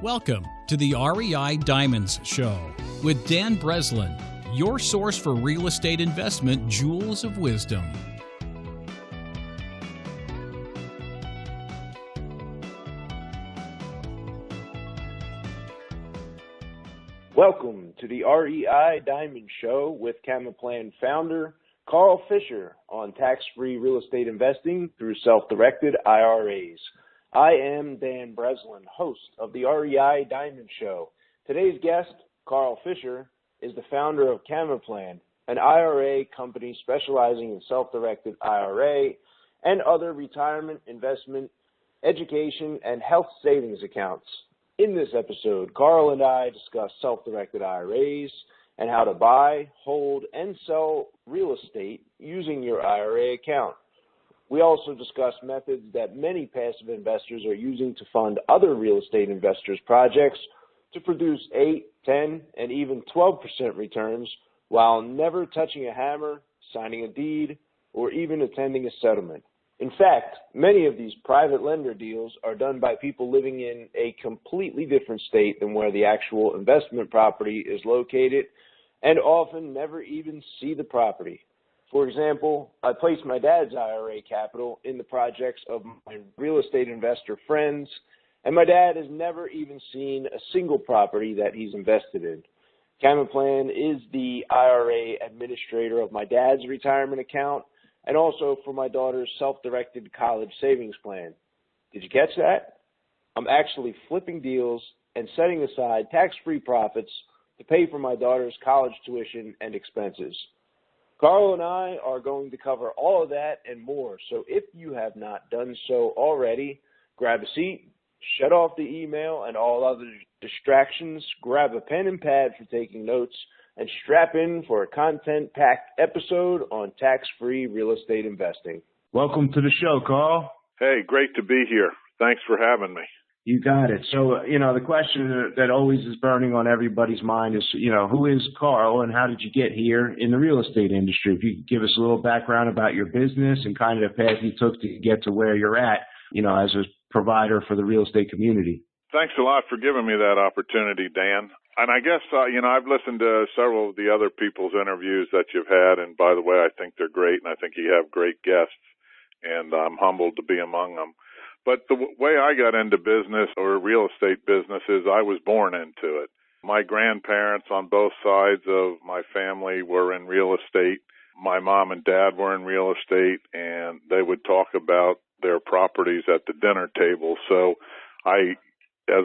Welcome to the REI Diamonds Show with Dan Breslin, your source for real estate investment jewels of wisdom. Welcome to the REI Diamond Show with Camaplan founder Carl Fischer on tax-free real estate investing through self-directed IRAs. I am Dan Breslin, host of the REI Diamond Show. Today's guest, Carl Fischer, is the founder of Camaplan, an IRA company specializing in self-directed IRA and other retirement, investment, education, and health savings accounts. In this episode, Carl and I discuss self-directed IRAs and how to buy, hold, and sell real estate using your IRA account. We also discuss methods that many passive investors are using to fund other real estate investors' projects to produce 8, 10, and even 12% returns while never touching a hammer, signing a deed, or even attending a settlement. In fact, many of these private lender deals are done by people living in a completely different state than where the actual investment property is located and often never even see the property. For example, I placed my dad's IRA capital in the projects of my real estate investor friends, and my dad has never even seen a single property that he's invested in. Camaplan is the IRA administrator of my dad's retirement account and also for my daughter's self-directed college savings plan. Did you catch that? I'm actually flipping deals and setting aside tax-free profits to pay for my daughter's college tuition and expenses. Carl and I are going to cover all of that and more, so if you have not done so already, grab a seat, shut off the email and all other distractions, grab a pen and pad for taking notes, and strap in for a content-packed episode on tax-free real estate investing. Welcome to the show, Carl. Hey, great to be here. Thanks for having me. You got it. So, the question that always is burning on everybody's mind is, who is Carl and how did you get here in the real estate industry? If you could give us a little background about your business and kind of the path you took to get to where you're at, as a provider for the real estate community. Thanks a lot for giving me that opportunity, Dan. And I guess, I've listened to several of the other people's interviews that you've had. And by the way, I think they're great. And I think you have great guests. And I'm humbled to be among them. But the way I got into business or real estate business is I was born into it. My grandparents on both sides of my family were in real estate. My mom and dad were in real estate, and they would talk about their properties at the dinner table. So as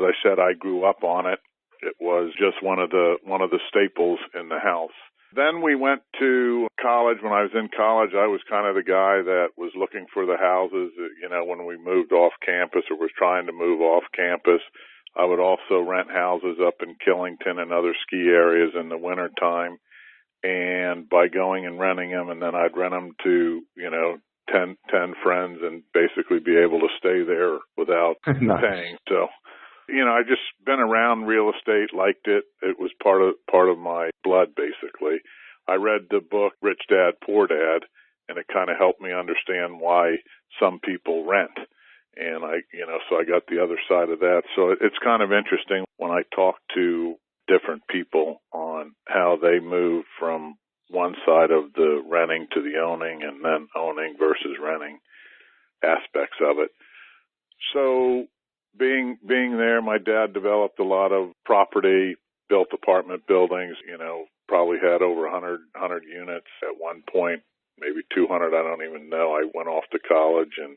I said, I grew up on it. It was just one of the staples in the house. Then we went to college. When I was in college, I was kind of the guy that was looking for the houses, when we moved off campus or was trying to move off campus. I would also rent houses up in Killington and other ski areas in the wintertime. And by going and renting them, and then I'd rent them to, 10 friends and basically be able to stay there without paying. So, I just been around real estate, liked it. It was part of my blood, basically. I read the book Rich Dad, Poor Dad, and it kind of helped me understand why some people rent. And so I got the other side of that. So it's kind of interesting when I talk to different people on how they move from one side of the renting to the owning and then owning versus renting aspects of it. So being there, my dad developed a lot of property, built apartment buildings, probably had over 100 units at one point, maybe 200, I don't even know. I went off to college, and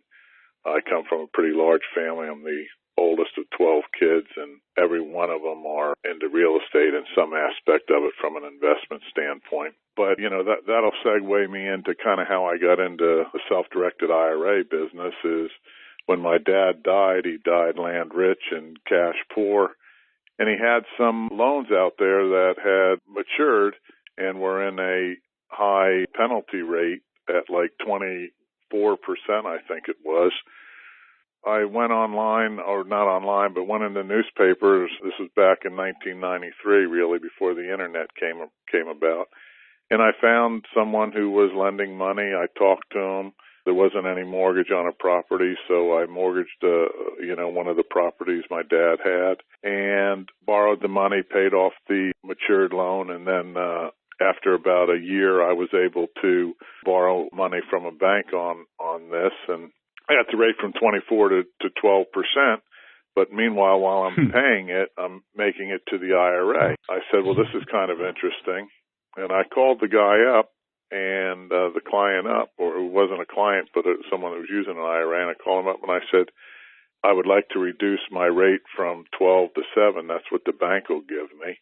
I come from a pretty large family. I'm the oldest of 12 kids, and every one of them are into real estate in some aspect of it from an investment standpoint. But, that'll segue me into kind of how I got into the self-directed IRA business is when my dad died, he died land rich and cash poor. And he had some loans out there that had matured and were in a high penalty rate at like 24%, I think it was. I went online, or not online, but went in the newspapers. This was back in 1993, really, before the internet came about. And I found someone who was lending money. I talked to him. There wasn't any mortgage on a property, so I mortgaged, one of the properties my dad had and borrowed the money, paid off the matured loan, and then after about a year, I was able to borrow money from a bank on this, and I got the rate from 24 to 12%. But meanwhile, while I'm paying it, I'm making it to the IRA. I said, well, this is kind of interesting. And I called the guy up and the client up, or it wasn't a client, but someone who was using an IRA. And I called him up and I said, I would like to reduce my rate from 12 to 7. That's what the bank will give me.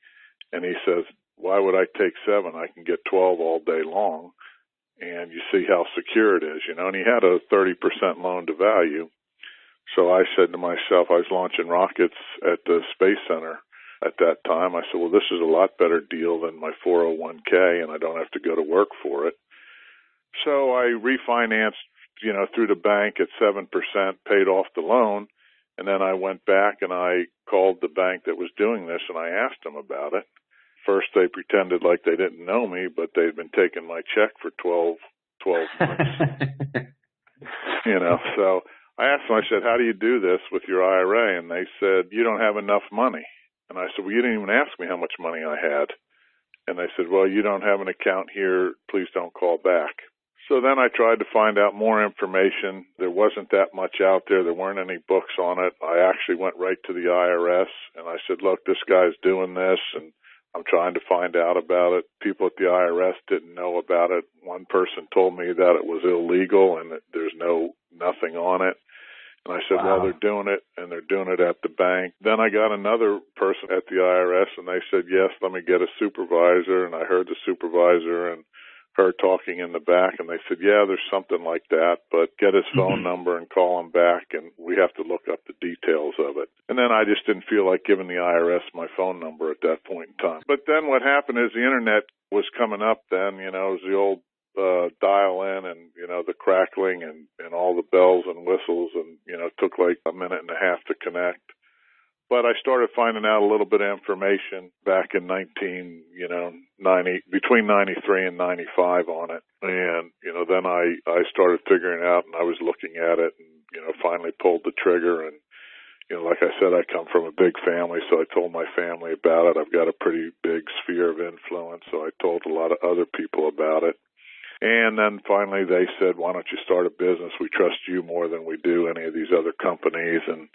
And he says, why would I take 7? I can get 12 all day long. And you see how secure it is, And he had a 30% loan to value. So I said to myself, I was launching rockets at the Space Center at that time. I said, well, this is a lot better deal than my 401k, and I don't have to go to work for it. So I refinanced, through the bank at 7%, paid off the loan, and then I went back and I called the bank that was doing this, and I asked them about it. First, they pretended like they didn't know me, but they'd been taking my check for 12 months. So I asked them, I said, how do you do this with your IRA? And they said, you don't have enough money. And I said, well, you didn't even ask me how much money I had. And they said, well, you don't have an account here. Please don't call back. So then I tried to find out more information. There wasn't that much out there. There weren't any books on it. I actually went right to the IRS and I said, look, this guy's doing this and I'm trying to find out about it. People at the IRS didn't know about it. One person told me that it was illegal and that there's nothing on it. And I said, well, they're doing it, and they're doing it at the bank. Then I got another person at the IRS, and they said, yes, let me get a supervisor. And I heard the supervisor and her talking in the back, and they said, yeah, there's something like that, but get his phone number and call him back, and we have to look up the details of it. And then I just didn't feel like giving the IRS my phone number at that point in time. But then what happened is the Internet was coming up then, it was the old dial in and, the crackling and all the bells and whistles and, it took like a minute and a half to connect. But I started finding out a little bit of information back in 90, between 93 and 95 on it. And, then I started figuring out and I was looking at it and, finally pulled the trigger. And, like I said, I come from a big family, so I told my family about it. I've got a pretty big sphere of influence, so I told a lot of other people about it. And then finally they said, why don't you start a business? We trust you more than we do any of these other companies. And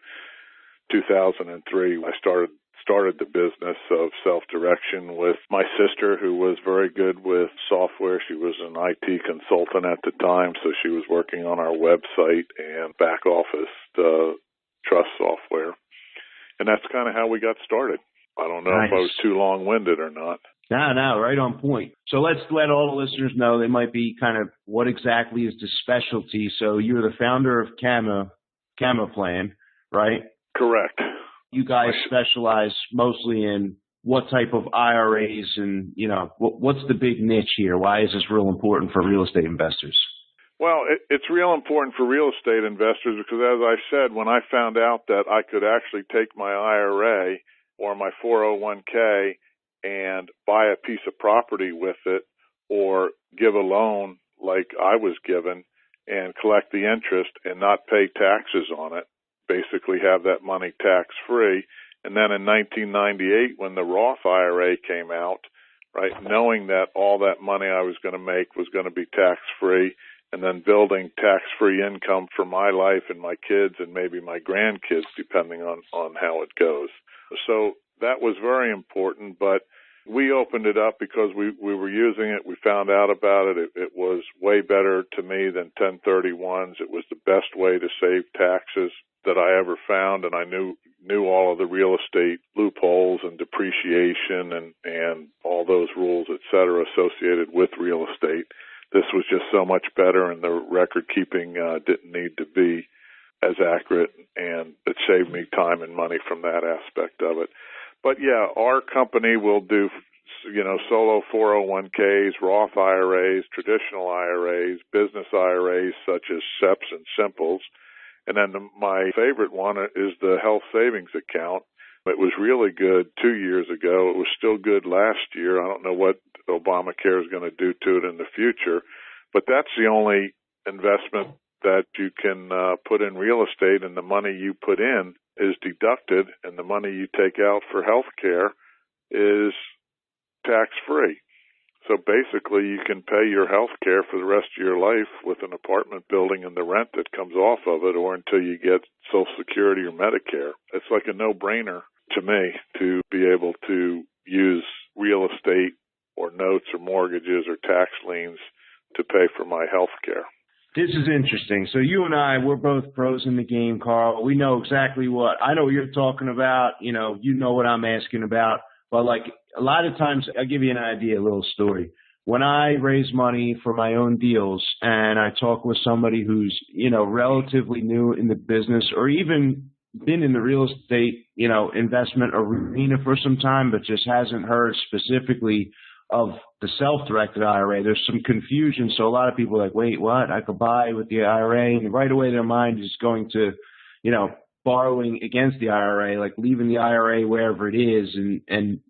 2003, I started the business of self-direction with my sister, who was very good with software. She was an IT consultant at the time, so she was working on our website and back office trust software. And that's kind of how we got started. I don't know if I was too long-winded or not. No, right on point. So let's let all the listeners know they might be kind of what exactly is the specialty. So you're the founder of Camma Plan, right? Correct. You guys specialize mostly in what type of IRAs and, what's the big niche here? Why is this real important for real estate investors? Well, it's real important for real estate investors because, as I said, when I found out that I could actually take my IRA or my 401k and buy a piece of property with it or give a loan like I was given and collect the interest and not pay taxes on it, basically have that money tax-free. And then in 1998, when the Roth IRA came out, right, knowing that all that money I was going to make was going to be tax-free, and then building tax-free income for my life and my kids and maybe my grandkids, depending on how it goes. So that was very important, but we opened it up because we were using it. We found out about it. It was way better to me than 1031s. It was the best way to save taxes that I ever found, and I knew all of the real estate loopholes and depreciation and all those rules, et cetera, associated with real estate. This was just so much better, and the record keeping didn't need to be as accurate, and it saved me time and money from that aspect of it. But yeah, our company will do, solo 401ks, Roth IRAs, traditional IRAs, business IRAs such as SEPs and Simples. And then my favorite one is the health savings account. It was really good 2 years ago. It was still good last year. I don't know what Obamacare is going to do to it in the future, but that's the only investment that you can put in real estate, and the money you put in is deducted, and the money you take out for health care is tax-free. So basically, you can pay your health care for the rest of your life with an apartment building and the rent that comes off of it, or until you get Social Security or Medicare. It's like a no-brainer to me to be able to use real estate or notes or mortgages or tax liens to pay for my health care. This is interesting. So you and I, we're both pros in the game, Carl. We know exactly I know what you're talking about. You know what I'm asking about. But like a lot of times, I'll give you an idea, a little story. When I raise money for my own deals and I talk with somebody who's, relatively new in the business or even been in the real estate, investment arena for some time, but just hasn't heard specifically of the self-directed IRA, there's some confusion. So a lot of people are like, wait, what? I could buy with the IRA. And right away their mind is going to, borrowing against the IRA, like leaving the IRA wherever it is and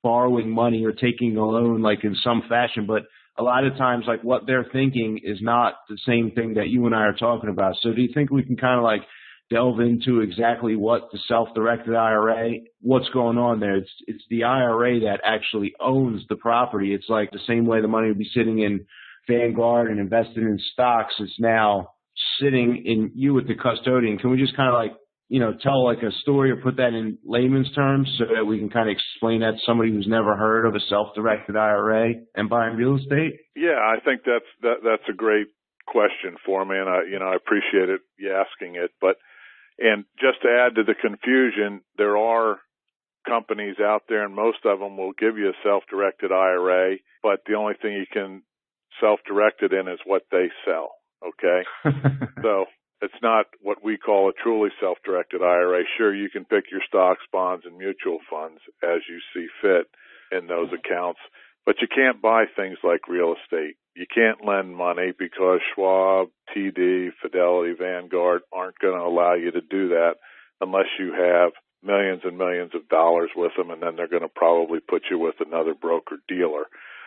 borrowing money or taking a loan like in some fashion. But a lot of times, like what they're thinking is not the same thing that you and I are talking about. So do you think we can kind of like delve into exactly what the self-directed IRA, what's going on there? It's the IRA that actually owns the property. It's like the same way the money would be sitting in Vanguard and invested in stocks. It's now sitting in you with the custodian. Can we just kind of like, tell like a story or put that in layman's terms so that we can kind of explain that to somebody who's never heard of a self-directed IRA and buying real estate? Yeah, I think that's a great question for me, and I appreciate it you asking it. And just to add to the confusion, there are companies out there, and most of them will give you a self-directed IRA, but the only thing you can self-direct it in is what they sell, okay? So it's not what we call a truly self-directed IRA. Sure, you can pick your stocks, bonds, and mutual funds as you see fit in those accounts, but you can't buy things like real estate. You can't lend money because Schwab, TD, Fidelity, Vanguard aren't going to allow you to do that unless you have millions and millions of dollars with them, and then they're going to probably put you with another broker-dealer.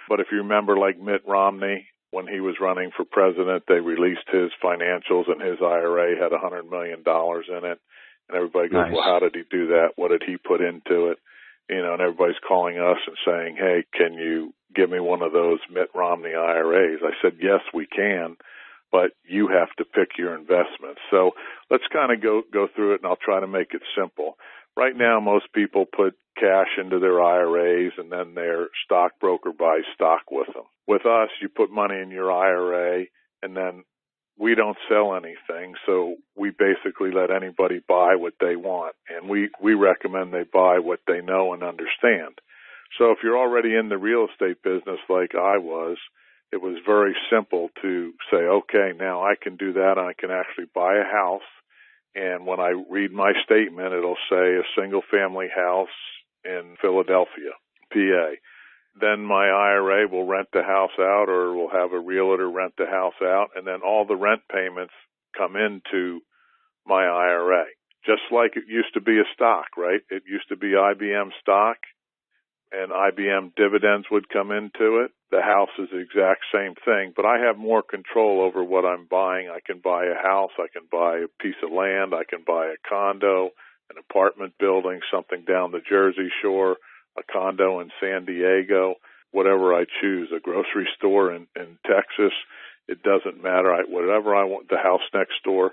But if you remember, like Mitt Romney, when he was running for president, they released his financials, and his IRA had $100 million in it. And everybody goes, nice. Well, how did he do that? What did he put into it? And everybody's calling us and saying, hey, can you give me one of those Mitt Romney IRAs? I said, yes, we can, but you have to pick your investments. So let's kind of go through it, and I'll try to make it simple. Right now, most people put cash into their IRAs, and then their stockbroker buys stock with them. With us, you put money in your IRA, and then we don't sell anything, so we basically let anybody buy what they want, and we recommend they buy what they know and understand. So if you're already in the real estate business like I was, it was very simple to say, okay, now I can do that, and I can actually buy a house, and when I read my statement, it'll say a single-family house in Philadelphia, PA. Then my IRA will rent the house out, or will have a realtor rent the house out, and then all the rent payments come into my IRA, just like it used to be a stock, right? It used to be IBM stock, and IBM dividends would come into it. The house is the exact same thing, but I have more control over what I'm buying. I can buy a house, I can buy a piece of land, I can buy a condo, an apartment building, something down the Jersey Shore, a condo in San Diego, whatever I choose, a grocery store in Texas. It doesn't matter. Whatever I want, the house next door.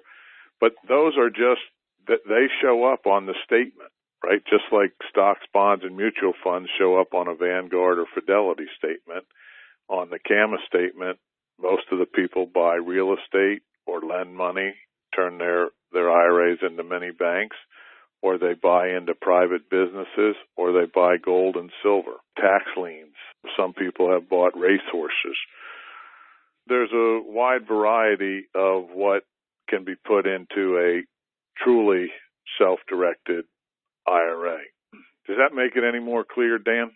But those are just, they show up on the statement, right? Just like stocks, bonds, and mutual funds show up on a Vanguard or Fidelity statement. On the CAMA statement, most of the people buy real estate or lend money, turn their IRAs into mini banks, or they buy into private businesses, or they buy gold and silver, tax liens. Some people have bought racehorses. There's a wide variety of what can be put into a truly self-directed IRA. Does that make it any more clear, Dan?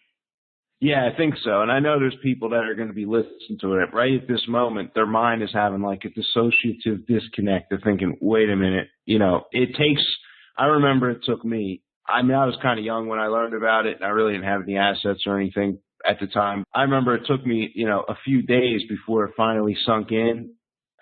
Yeah, I think so. And I know there's people that are going to be listening to it right at this moment. Their mind is having like a dissociative disconnect. They're thinking, wait a minute, I remember it took me, I was kind of young when I learned about it, and I really didn't have any assets or anything at the time. I remember it took me, a few days before it finally sunk in.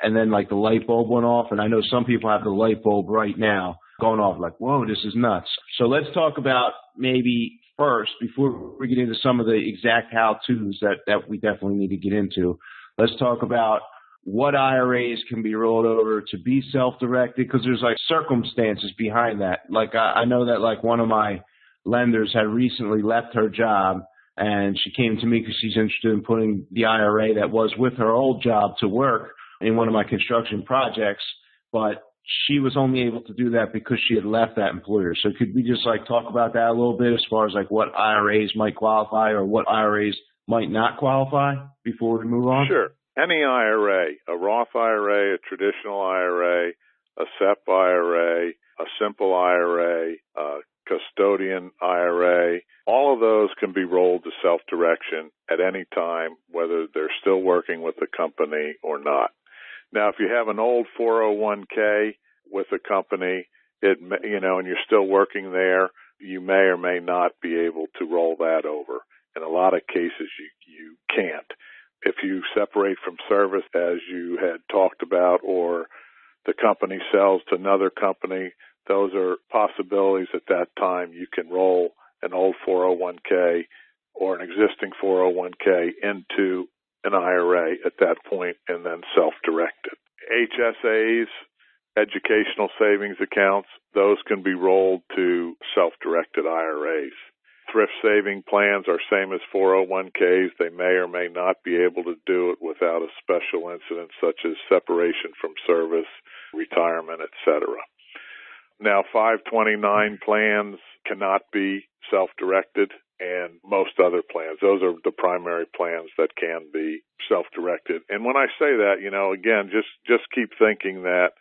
and then like the light bulb went off. And I know some people have the light bulb right now going off like, whoa, this is nuts. So let's talk about maybe first, before we get into some of the exact how-tos that we definitely need to get into, let's talk about what IRAs can be rolled over to be self-directed, because there's like circumstances behind that. Like I know that like one of my lenders had recently left her job, and she came to me because she's interested in putting the IRA that was with her old job to work in one of my construction projects, but she was only able to do that because she had left that employer. So could we just like talk about that a little bit as far as like what IRAs might qualify or what IRAs might not qualify before we move on? Sure. Any IRA, a Roth IRA, a traditional IRA, a SEP IRA, a simple IRA, a custodian IRA, all of those can be rolled to self-direction at any time, whether they're still working with the company or not. Now, if you have an old 401k with a company, and you're still working there, you may or may not be able to roll that over. In a lot of cases, you can't. If you separate from service, as you had talked about, or the company sells to another company, those are possibilities at that time. You can roll an old 401k or an existing 401k into an IRA at that point and then self-direct it. HSAs, educational savings accounts, those can be rolled to self-directed IRAs. Thrift saving plans are same as 401ks. They may or may not be able to do it without a special incident such as separation from service, retirement, etc. Now, 529 plans cannot be self-directed, and most other plans. Those are the primary plans that can be self-directed. And when I say that, again, just keep thinking that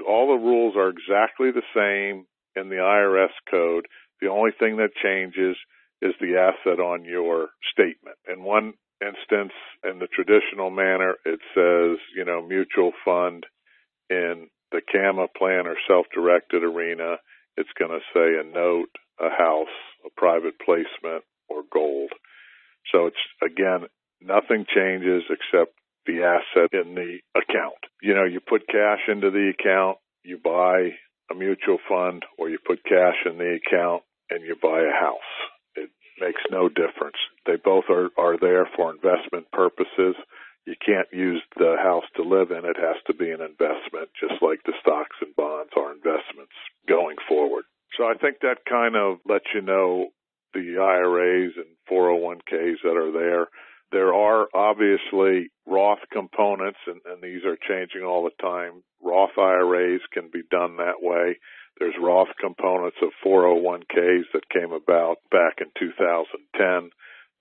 all the rules are exactly the same in the IRS code. The only thing that changes is the asset on your statement. In one instance, in the traditional manner, it says, mutual fund. In the CAMA plan or self-directed arena, it's going to say a note, a house, a private placement, or gold. So it's, again, nothing changes except the asset in the account. You put cash into the account, you buy a mutual fund, or you put cash in the account and you buy a house. It makes no difference. They both are there for investment purposes. You can't use the house to live in. It has to be an investment, just like the stocks and bonds are investments going forward. So I think that kind of lets you know the IRAs and 401ks that are there. There are obviously Roth components, and these are changing all the time. Roth IRAs can be done that way. There's Roth components of 401ks that came about back in 2010.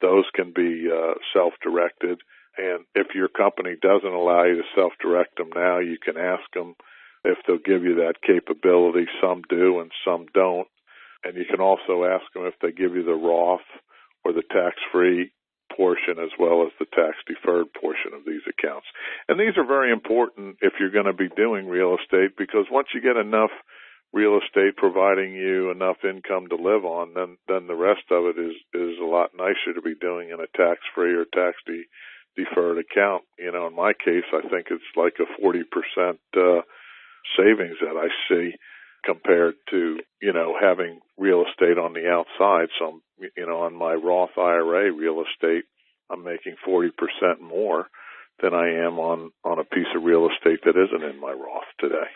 Those can be self-directed. And if your company doesn't allow you to self-direct them now, you can ask them if they'll give you that capability. Some do and some don't. And you can also ask them if they give you the Roth or the tax-free portion as well as the tax-deferred portion of these accounts. And these are very important if you're going to be doing real estate, because once you get enough real estate providing you enough income to live on, then the rest of it is a lot nicer to be doing in a tax-free or tax-deferred account. In my case, I think it's like a 40% savings that I see compared to, having real estate on the outside. So, on my Roth IRA real estate, I'm making 40% more than I am on a piece of real estate that isn't in my Roth today,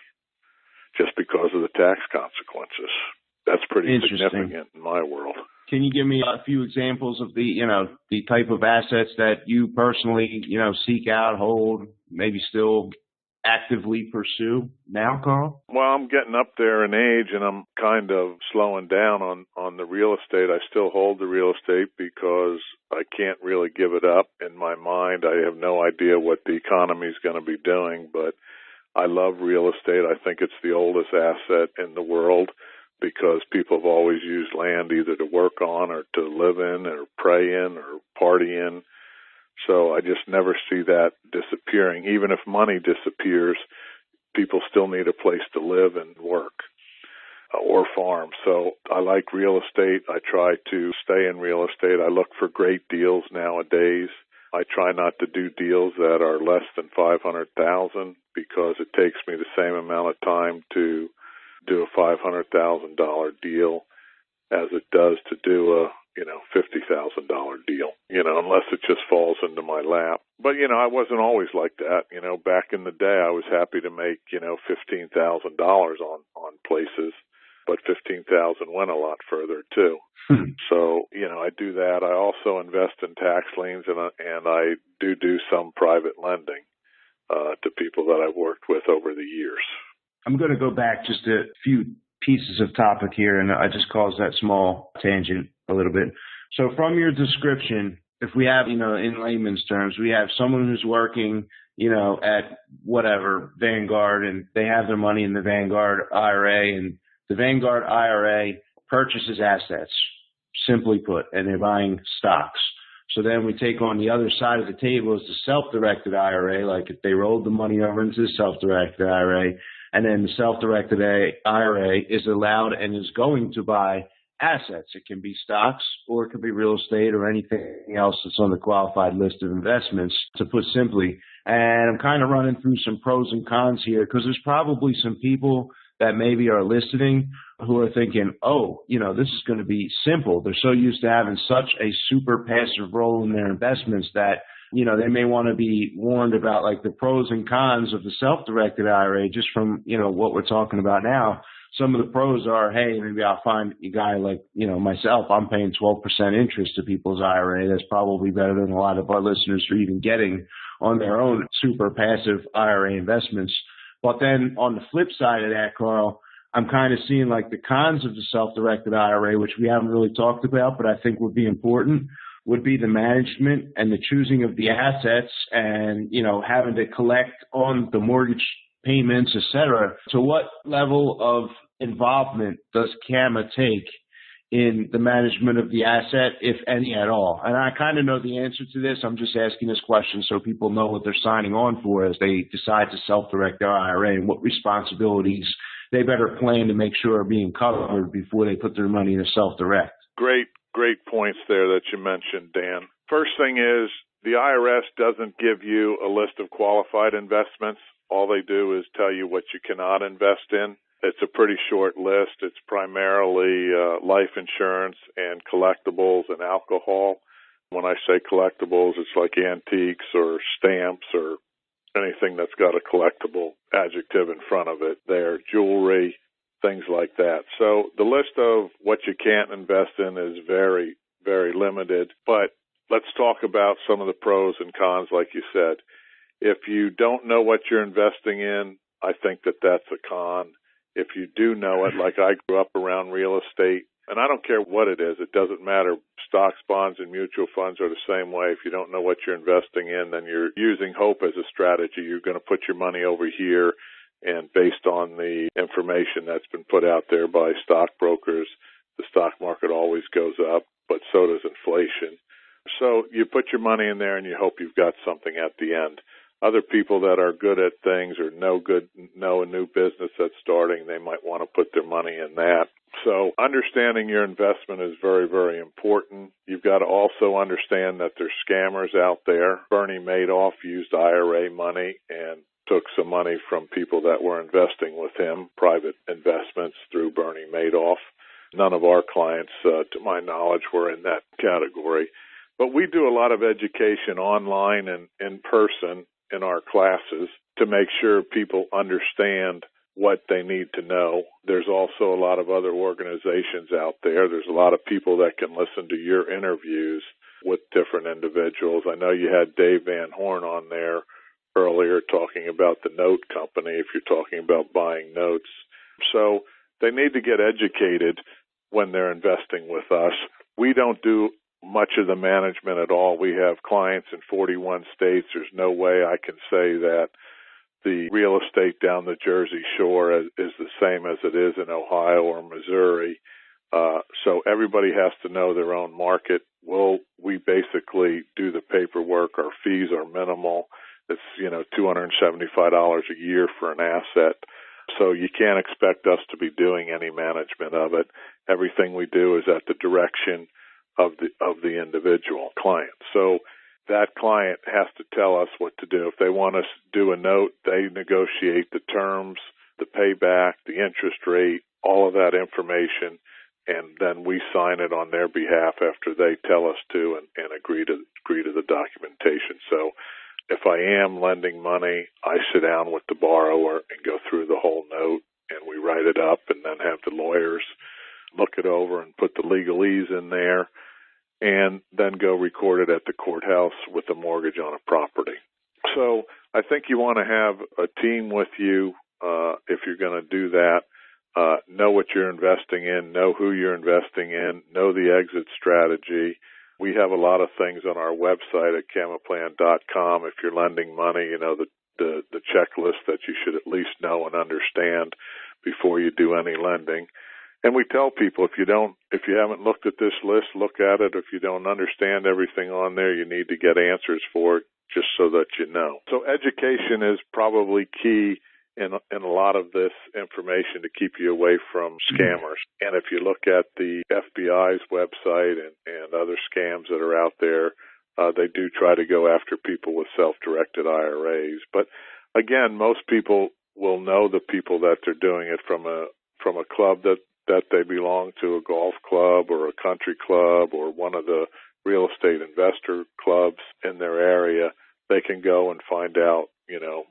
just because of the tax consequences. That's pretty significant in my world. Can you give me a few examples of the type of assets that you personally, seek out, hold, maybe still actively pursue now, Carl? Well, I'm getting up there in age, and I'm kind of slowing down on the real estate. I still hold the real estate because I can't really give it up. In my mind, I have no idea what the economy is going to be doing, but I love real estate. I think it's the oldest asset in the world because people have always used land either to work on or to live in or pray in or party in. So I just never see that disappearing. Even if money disappears, people still need a place to live and work or farm. So I like real estate. I try to stay in real estate. I look for great deals nowadays. I try not to do deals that are less than $500,000 because it takes me the same amount of time to do a $500,000 deal as it does to do a $50,000 deal, unless it just falls into my lap. But, I wasn't always like that. Back in the day, I was happy to make, $15,000 on places, but 15,000 went a lot further too. So, I do that. I also invest in tax liens and I do some private lending, to people that I've worked with over the years. I'm going to go back just a few pieces of topic here, and I just caused that small tangent a little bit. So from your description, if we have, in layman's terms, we have someone who's working, at whatever, Vanguard, and they have their money in the Vanguard IRA, and the Vanguard IRA purchases assets, simply put, and they're buying stocks. So then we take on the other side of the table is the self-directed IRA, like if they rolled the money over into the self-directed IRA, and then the self-directed IRA is allowed and is going to buy assets. It can be stocks or it could be real estate or anything else that's on the qualified list of investments, to put simply. And I'm kind of running through some pros and cons here because there's probably some people that maybe are listening who are thinking, this is going to be simple. They're so used to having such a super passive role in their investments that, they may want to be warned about like the pros and cons of the self-directed IRA just from, what we're talking about now. Some of the pros are, hey, maybe I'll find a guy like, myself. I'm paying 12% interest to people's IRA. That's probably better than a lot of our listeners are even getting on their own super passive IRA investments. But then on the flip side of that, Carl, I'm kind of seeing like the cons of the self-directed IRA, which we haven't really talked about, but I think would be important, would be the management and the choosing of the assets and, having to collect on the mortgage payments, et cetera. To what level of involvement does CAMA take in the management of the asset, if any at all? And I kind of know the answer to this. I'm just asking this question so people know what they're signing on for as they decide to self-direct their IRA and what responsibilities they better plan to make sure are being covered before they put their money in a self-direct. Great points there that you mentioned, Dan. First thing is the IRS doesn't give you a list of qualified investments. All they do is tell you what you cannot invest in. It's a pretty short list. It's primarily life insurance and collectibles and alcohol. When I say collectibles, it's like antiques or stamps or anything that's got a collectible adjective in front of it there, jewelry, things like that. So the list of what you can't invest in is very, very limited. But let's talk about some of the pros and cons, like you said. If you don't know what you're investing in, I think that that's a con. If you do know it, like I grew up around real estate, and I don't care what it is, it doesn't matter. Stocks, bonds, and mutual funds are the same way. If you don't know what you're investing in, then you're using hope as a strategy. You're going to put your money over here, and based on the information that's been put out there by stockbrokers, the stock market always goes up, but so does inflation. So you put your money in there and you hope you've got something at the end. Other people that are good at things or know a new business that's starting, they might want to put their money in that. So understanding your investment is very, very important. You've got to also understand that there's scammers out there. Bernie Madoff used IRA money and took some money from people that were investing with him, private investments through Bernie Madoff. None of our clients, to my knowledge, were in that category. But we do a lot of education online and in person in our classes to make sure people understand what they need to know. There's also a lot of other organizations out there. There's a lot of people that can listen to your interviews with different individuals. I know you had Dave Van Horn on there earlier talking about the note company if you're talking about buying notes. So they need to get educated when they're investing with us. We don't do much of the management at all. We have clients in 41 states. There's no way I can say that the real estate down the Jersey Shore is the same as it is in Ohio or Missouri. So everybody has to know their own market. We basically do the paperwork. Our fees are minimal. It's, $275 a year for an asset. So you can't expect us to be doing any management of it. Everything we do is at the direction of the individual client. So that client has to tell us what to do. If they want us to do a note, they negotiate the terms, the payback, the interest rate, all of that information, and then we sign it on their behalf after they tell us to and agree to the documentation. So if I am lending money, I sit down with the borrower and go through the whole note, and we write it up and then have the lawyers look it over and put the legalese in there, and then go record it at the courthouse with a mortgage on a property. So I think you want to have a team with you if you're going to do that. Know what you're investing in, know who you're investing in, know the exit strategy. We have a lot of things on our website at camaplan.com. If you're lending money, the checklist that you should at least know and understand before you do any lending. And we tell people, if you haven't looked at this list, look at it. If you don't understand everything on there, you need to get answers for it just so that you know. So education is probably key in a lot of this information to keep you away from scammers. And if you look at the FBI's website and other scams that are out there, they do try to go after people with self-directed IRAs. But again, most people will know the people that they're doing it from a club that they belong to, a golf club or a country club or one of the real estate investor clubs in their area. They can go and find out,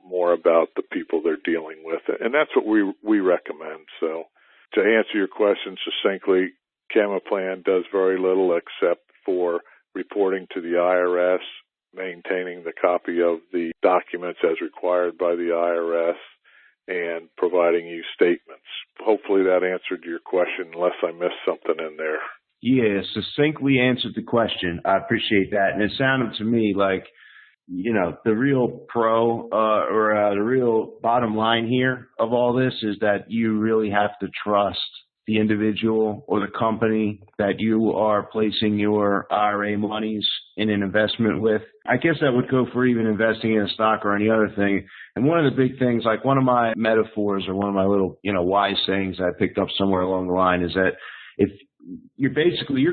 more about the people they're dealing with. And that's what we recommend. So to answer your question succinctly, Camaplan does very little except for reporting to the IRS, maintaining the copy of the documents as required by the IRS, and providing you statements. Hopefully that answered your question, unless I missed something in there. Yeah, succinctly answered the question. I appreciate that. And it sounded to me like, the real the real bottom line here of all this is that you really have to trust the individual or the company that you are placing your IRA monies in an investment with. I guess that would go for even investing in a stock or any other thing. And one of the big things, like one of my metaphors or one of my little, wise sayings I picked up somewhere along the line is that if you're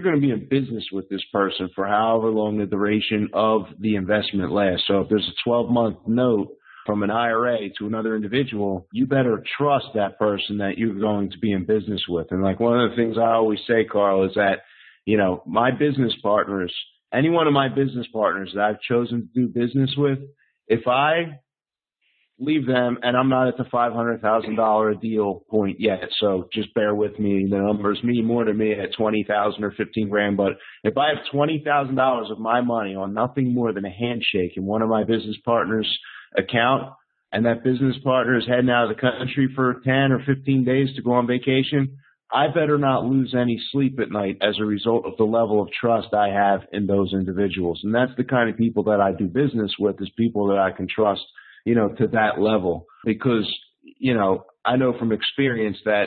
going to be in business with this person for however long the duration of the investment lasts. So if there's a 12-month note from an IRA to another individual, you better trust that person that you're going to be in business with. And like one of the things I always say, Carl, is that, my business partners, any one of my business partners that I've chosen to do business with, if I leave them, and I'm not at the $500,000 deal point yet, so just bear with me. The numbers mean more to me at $20,000 or $15,000. But if I have $20,000 of my money on nothing more than a handshake in one of my business partners' account, and that business partner is heading out of the country for 10 or 15 days to go on vacation, I better not lose any sleep at night as a result of the level of trust I have in those individuals. And that's the kind of people that I do business with, is people that I can trust, to that level. Because, I know from experience that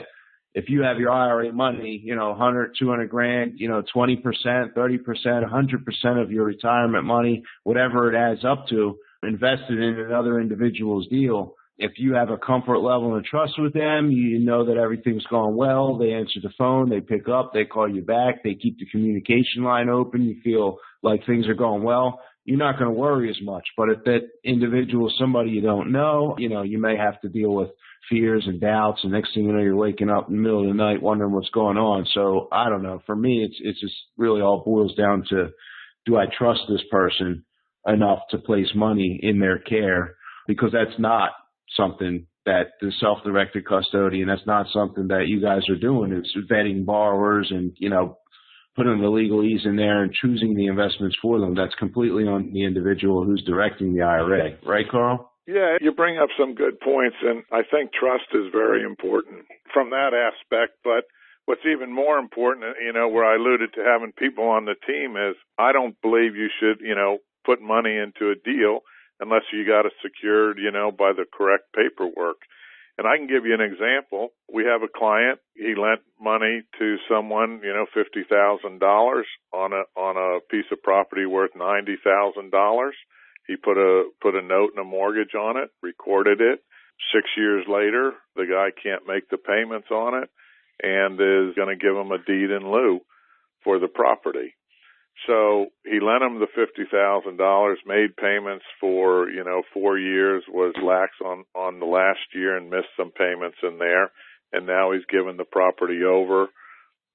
if you have your IRA money, 100, 200 grand, 20%, 30%, 100% of your retirement money, whatever it adds up to, invested in another individual's deal, if you have a comfort level and trust with them, you know that everything's going well. They answer the phone, they pick up, they call you back, they keep the communication line open. You feel like things are going well. You're not going to worry as much. But if that individual is somebody you don't know, you may have to deal with fears and doubts. And next thing you know, you're waking up in the middle of the night wondering what's going on. So I don't know. For me, it's just really all boils down to, do I trust this person enough to place money in their care? Because that's not something that the self-directed custodian, that's not something that you guys are doing. It's vetting borrowers and, putting the legalese in there and choosing the investments for them. That's completely on the individual who's directing the IRA. Right, Carl? Yeah, you bring up some good points, and I think trust is very important from that aspect. But what's even more important, where I alluded to having people on the team, is I don't believe you should, put money into a deal unless you got it secured, by the correct paperwork. And I can give you an example. We have a client. He lent money to someone, $50,000 on a piece of property worth $90,000. He put a note and a mortgage on it, recorded it. 6 years later, the guy can't make the payments on it and is going to give him a deed in lieu for the property. So he lent him the $50,000, made payments for, 4 years, was lax on the last year and missed some payments in there. And now he's given the property over.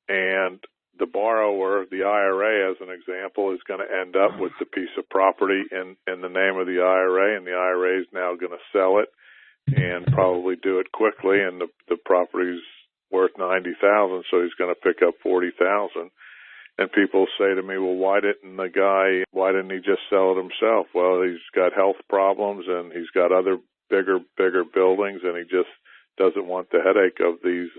And the borrower, the IRA, as an example, is going to end up with the piece of property in the name of the IRA, and the IRA is now going to sell it and probably do it quickly. And the property's worth $90,000, so he's going to pick up $40,000. And people say to me, well, why didn't he just sell it himself? Well, he's got health problems and he's got other bigger buildings, and he just doesn't want the headache of these.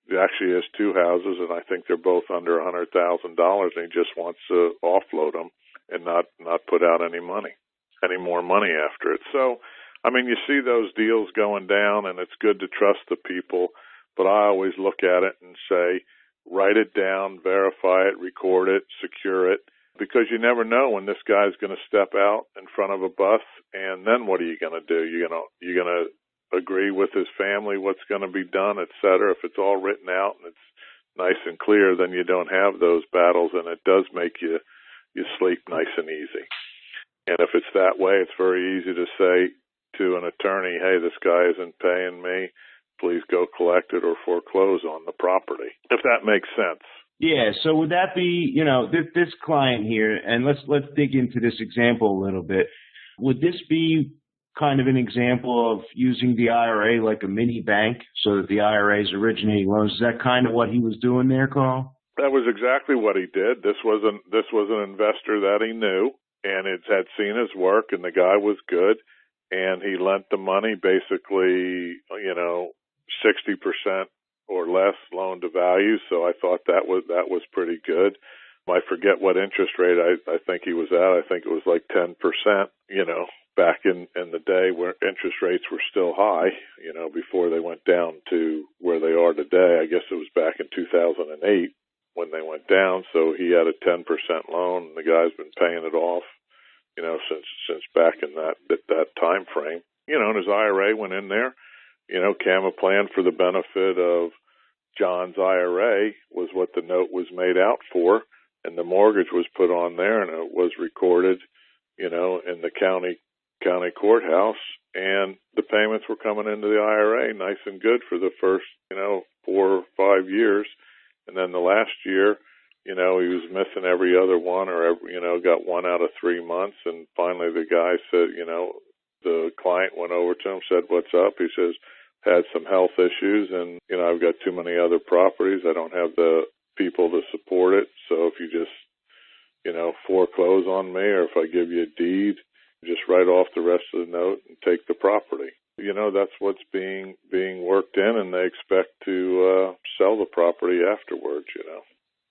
He actually has 2 houses, and I think they're both under $100,000, and he just wants to offload them and not put out any more money after it. So, I mean, you see those deals going down, and it's good to trust the people, but I always look at it and say, write it down, verify it, record it, secure it, because you never know when this guy's going to step out in front of a bus, and then what are you going to do? You're going to agree with his family what's going to be done, et cetera. If it's all written out and it's nice and clear, then you don't have those battles, and it does make you sleep nice and easy. And if it's that way, it's very easy to say to an attorney, hey, this guy isn't paying me. Please go collect it or foreclose on the property, if that makes sense. Yeah. So would that be, this client here, and let's dig into this example a little bit. Would this be kind of an example of using the IRA like a mini bank so that the IRA is originating loans? Is that kind of what he was doing there, Carl? That was exactly what he did. This was an investor that he knew, and it had seen his work, and the guy was good, and he lent the money basically, 60% or less loan to value. So I thought that was pretty good. I forget what interest rate I think he was at. I think it was like 10%, back in the day where interest rates were still high, before they went down to where they are today. I guess it was back in 2008 when they went down. So he had a 10% loan, and the guy's been paying it off, since back in that time frame. And his IRA went in there. CAMA plan for the benefit of John's IRA was what the note was made out for, and the mortgage was put on there, and it was recorded, in the county courthouse, and the payments were coming into the IRA nice and good for the first, 4 or 5 years. And then the last year, he was missing every other one, or, got 1 out of 3 months. And finally the guy said, the client went over to him, said, what's up? He says, had some health issues, and, I've got too many other properties. I don't have the people to support it. So if you just, foreclose on me, or if I give you a deed, just write off the rest of the note and take the property. That's what's being worked in, and they expect to sell the property afterwards,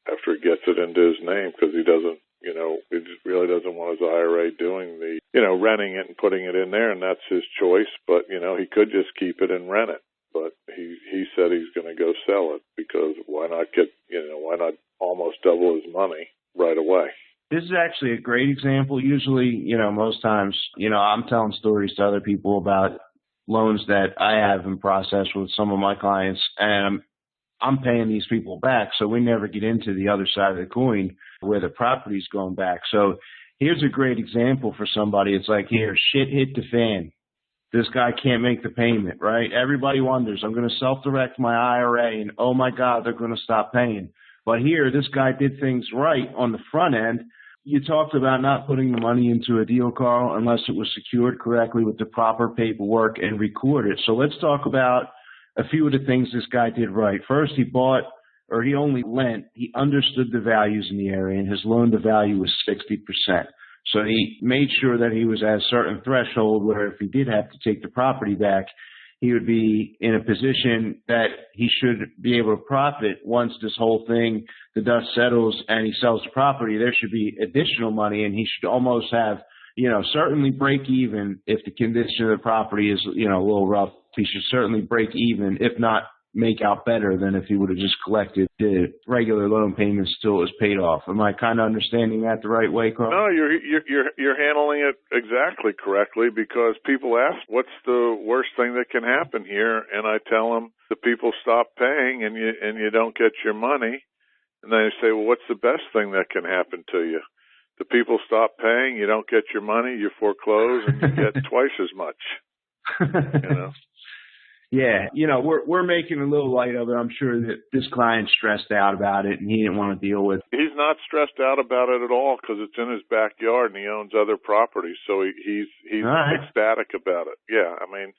after he gets it into his name, because he doesn't, he just really doesn't want his IRA doing the, renting it and putting it in there, and that's his choice. But, he could just keep it and rent it. But he said he's going to go sell it, because why not almost double his money right away? This is actually a great example. Usually, most times, I'm telling stories to other people about loans that I have in process with some of my clients, and I'm paying these people back. So we never get into the other side of the coin where the property's going back. So here's a great example for somebody. It's like, here, shit hit the fan. This guy can't make the payment, right? Everybody wonders, I'm going to self-direct my IRA, and oh my God, they're going to stop paying. But here, this guy did things right on the front end. You talked about not putting the money into a deal, Carl, unless it was secured correctly with the proper paperwork and recorded. So let's talk about a few of the things this guy did right. First, he only lent. He understood the values in the area, and his loan to value was 60%. So he made sure that he was at a certain threshold where if he did have to take the property back, he would be in a position that he should be able to profit once this whole thing, the dust settles and he sells the property. There should be additional money, and he should almost have, certainly break even if the condition of the property is, a little rough. He should certainly break even, if not make out better than if he would have just collected the regular loan payments till it was paid off. Am I kind of understanding that the right way, Carl? No, you're handling it exactly correctly, because people ask, what's the worst thing that can happen here? And I tell them, the people stop paying and you don't get your money, And then you say, well, what's the best thing that can happen to you? The people stop paying, you don't get your money, you foreclose, and you get twice as much. You know? Yeah, we're making a little light of it. I'm sure that this client's stressed out about it, and he didn't want to deal with it. He's not stressed out about it at all because it's in his backyard and he owns other properties, so he's right. ecstatic about it. Yeah, I mean,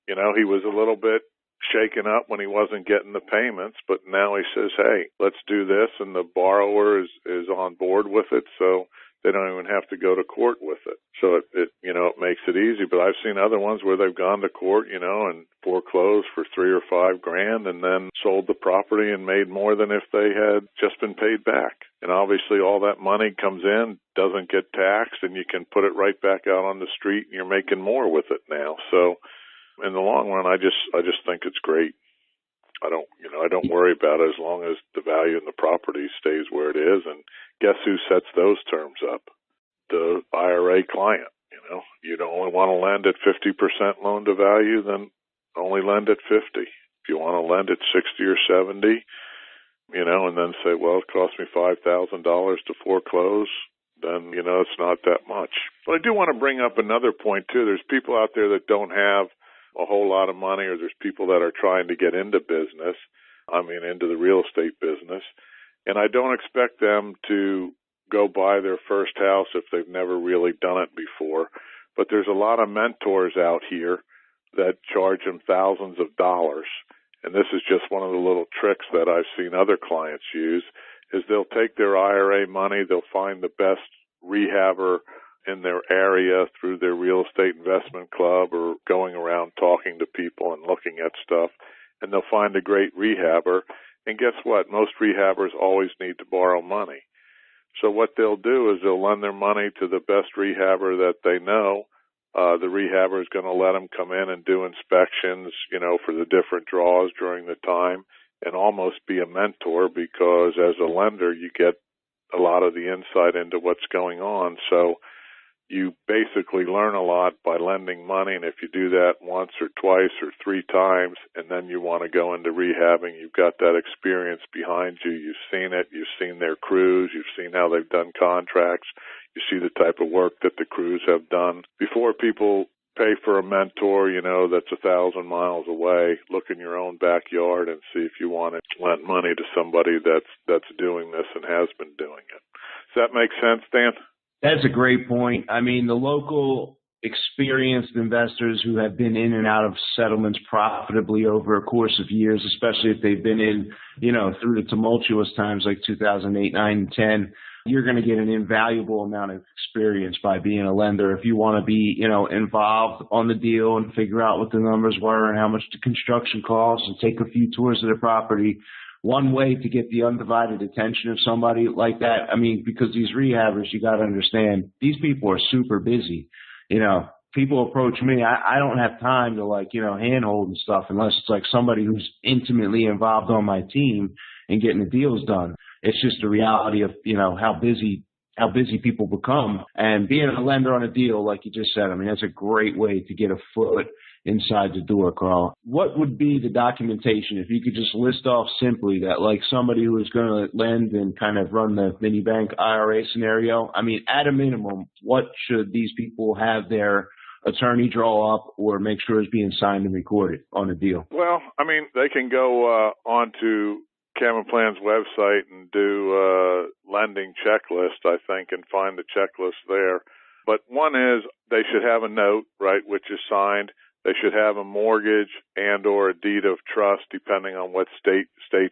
he was a little bit shaken up when he wasn't getting the payments, but now he says, hey, let's do this, and the borrower is on board with it, so they don't even have to go to court with it. So it makes it easy. But I've seen other ones where they've gone to court, and foreclosed for $3,000 or $5,000 and then sold the property and made more than if they had just been paid back. And obviously all that money comes in, doesn't get taxed, and you can put it right back out on the street and you're making more with it now. So in the long run, I just think it's great. I don't worry about it as long as the value in the property stays where it is. And guess who sets those terms up? The IRA client. You don't only want to lend at 50% loan to value, then only lend at 50. If you want to lend at 60 or 70, and then say, well, it cost me $5,000 to foreclose, then, it's not that much. But I do want to bring up another point too. There's people out there that don't have a whole lot of money, or there's people that are trying to get into business, into the real estate business. And I don't expect them to go buy their first house if they've never really done it before. But there's a lot of mentors out here that charge them thousands of dollars. And this is just one of the little tricks that I've seen other clients use, is they'll take their IRA money, they'll find the best rehabber in their area through their real estate investment club or going around talking to people and looking at stuff, and they'll find a great rehabber. And guess what? Most rehabbers always need to borrow money. So what they'll do is they'll lend their money to the best rehabber that they know. The rehabber is going to let them come in and do inspections, for the different draws during the time, and almost be a mentor, because as a lender, you get a lot of the insight into what's going on. So you basically learn a lot by lending money, and if you do that once or twice or 3 times, and then you want to go into rehabbing, you've got that experience behind you. You've seen it. You've seen their crews. You've seen how they've done contracts. You see the type of work that the crews have done. Before people pay for a mentor, that's 1,000 miles away, look in your own backyard and see if you want to lend money to somebody that's doing this and has been doing it. Does that make sense, Dan? That's a great point. The local experienced investors who have been in and out of settlements profitably over a course of years, especially if they've been in, through the tumultuous times like 2008, 9, and 10, you're going to get an invaluable amount of experience by being a lender. If you want to be, involved on the deal and figure out what the numbers were and how much the construction costs and take a few tours of the property, one way to get the undivided attention of somebody like that, because these rehabbers, you got to understand, these people are super busy. People approach me. I don't have time to handhold and stuff unless it's like somebody who's intimately involved on my team and getting the deals done. It's just the reality of, how busy people become. And being a lender on a deal, like you just said, that's a great way to get a foot inside the door, Carl. What would be the documentation if you could just list off simply that, like somebody who is going to lend and kind of run the mini bank IRA scenario? At a minimum, what should these people have their attorney draw up or make sure is being signed and recorded on a deal? Well, they can go onto Camaplan's website and do lending checklist, I think, and find the checklist there. But one is they should have a note, right, which is signed. They should have a mortgage and or a deed of trust, depending on what state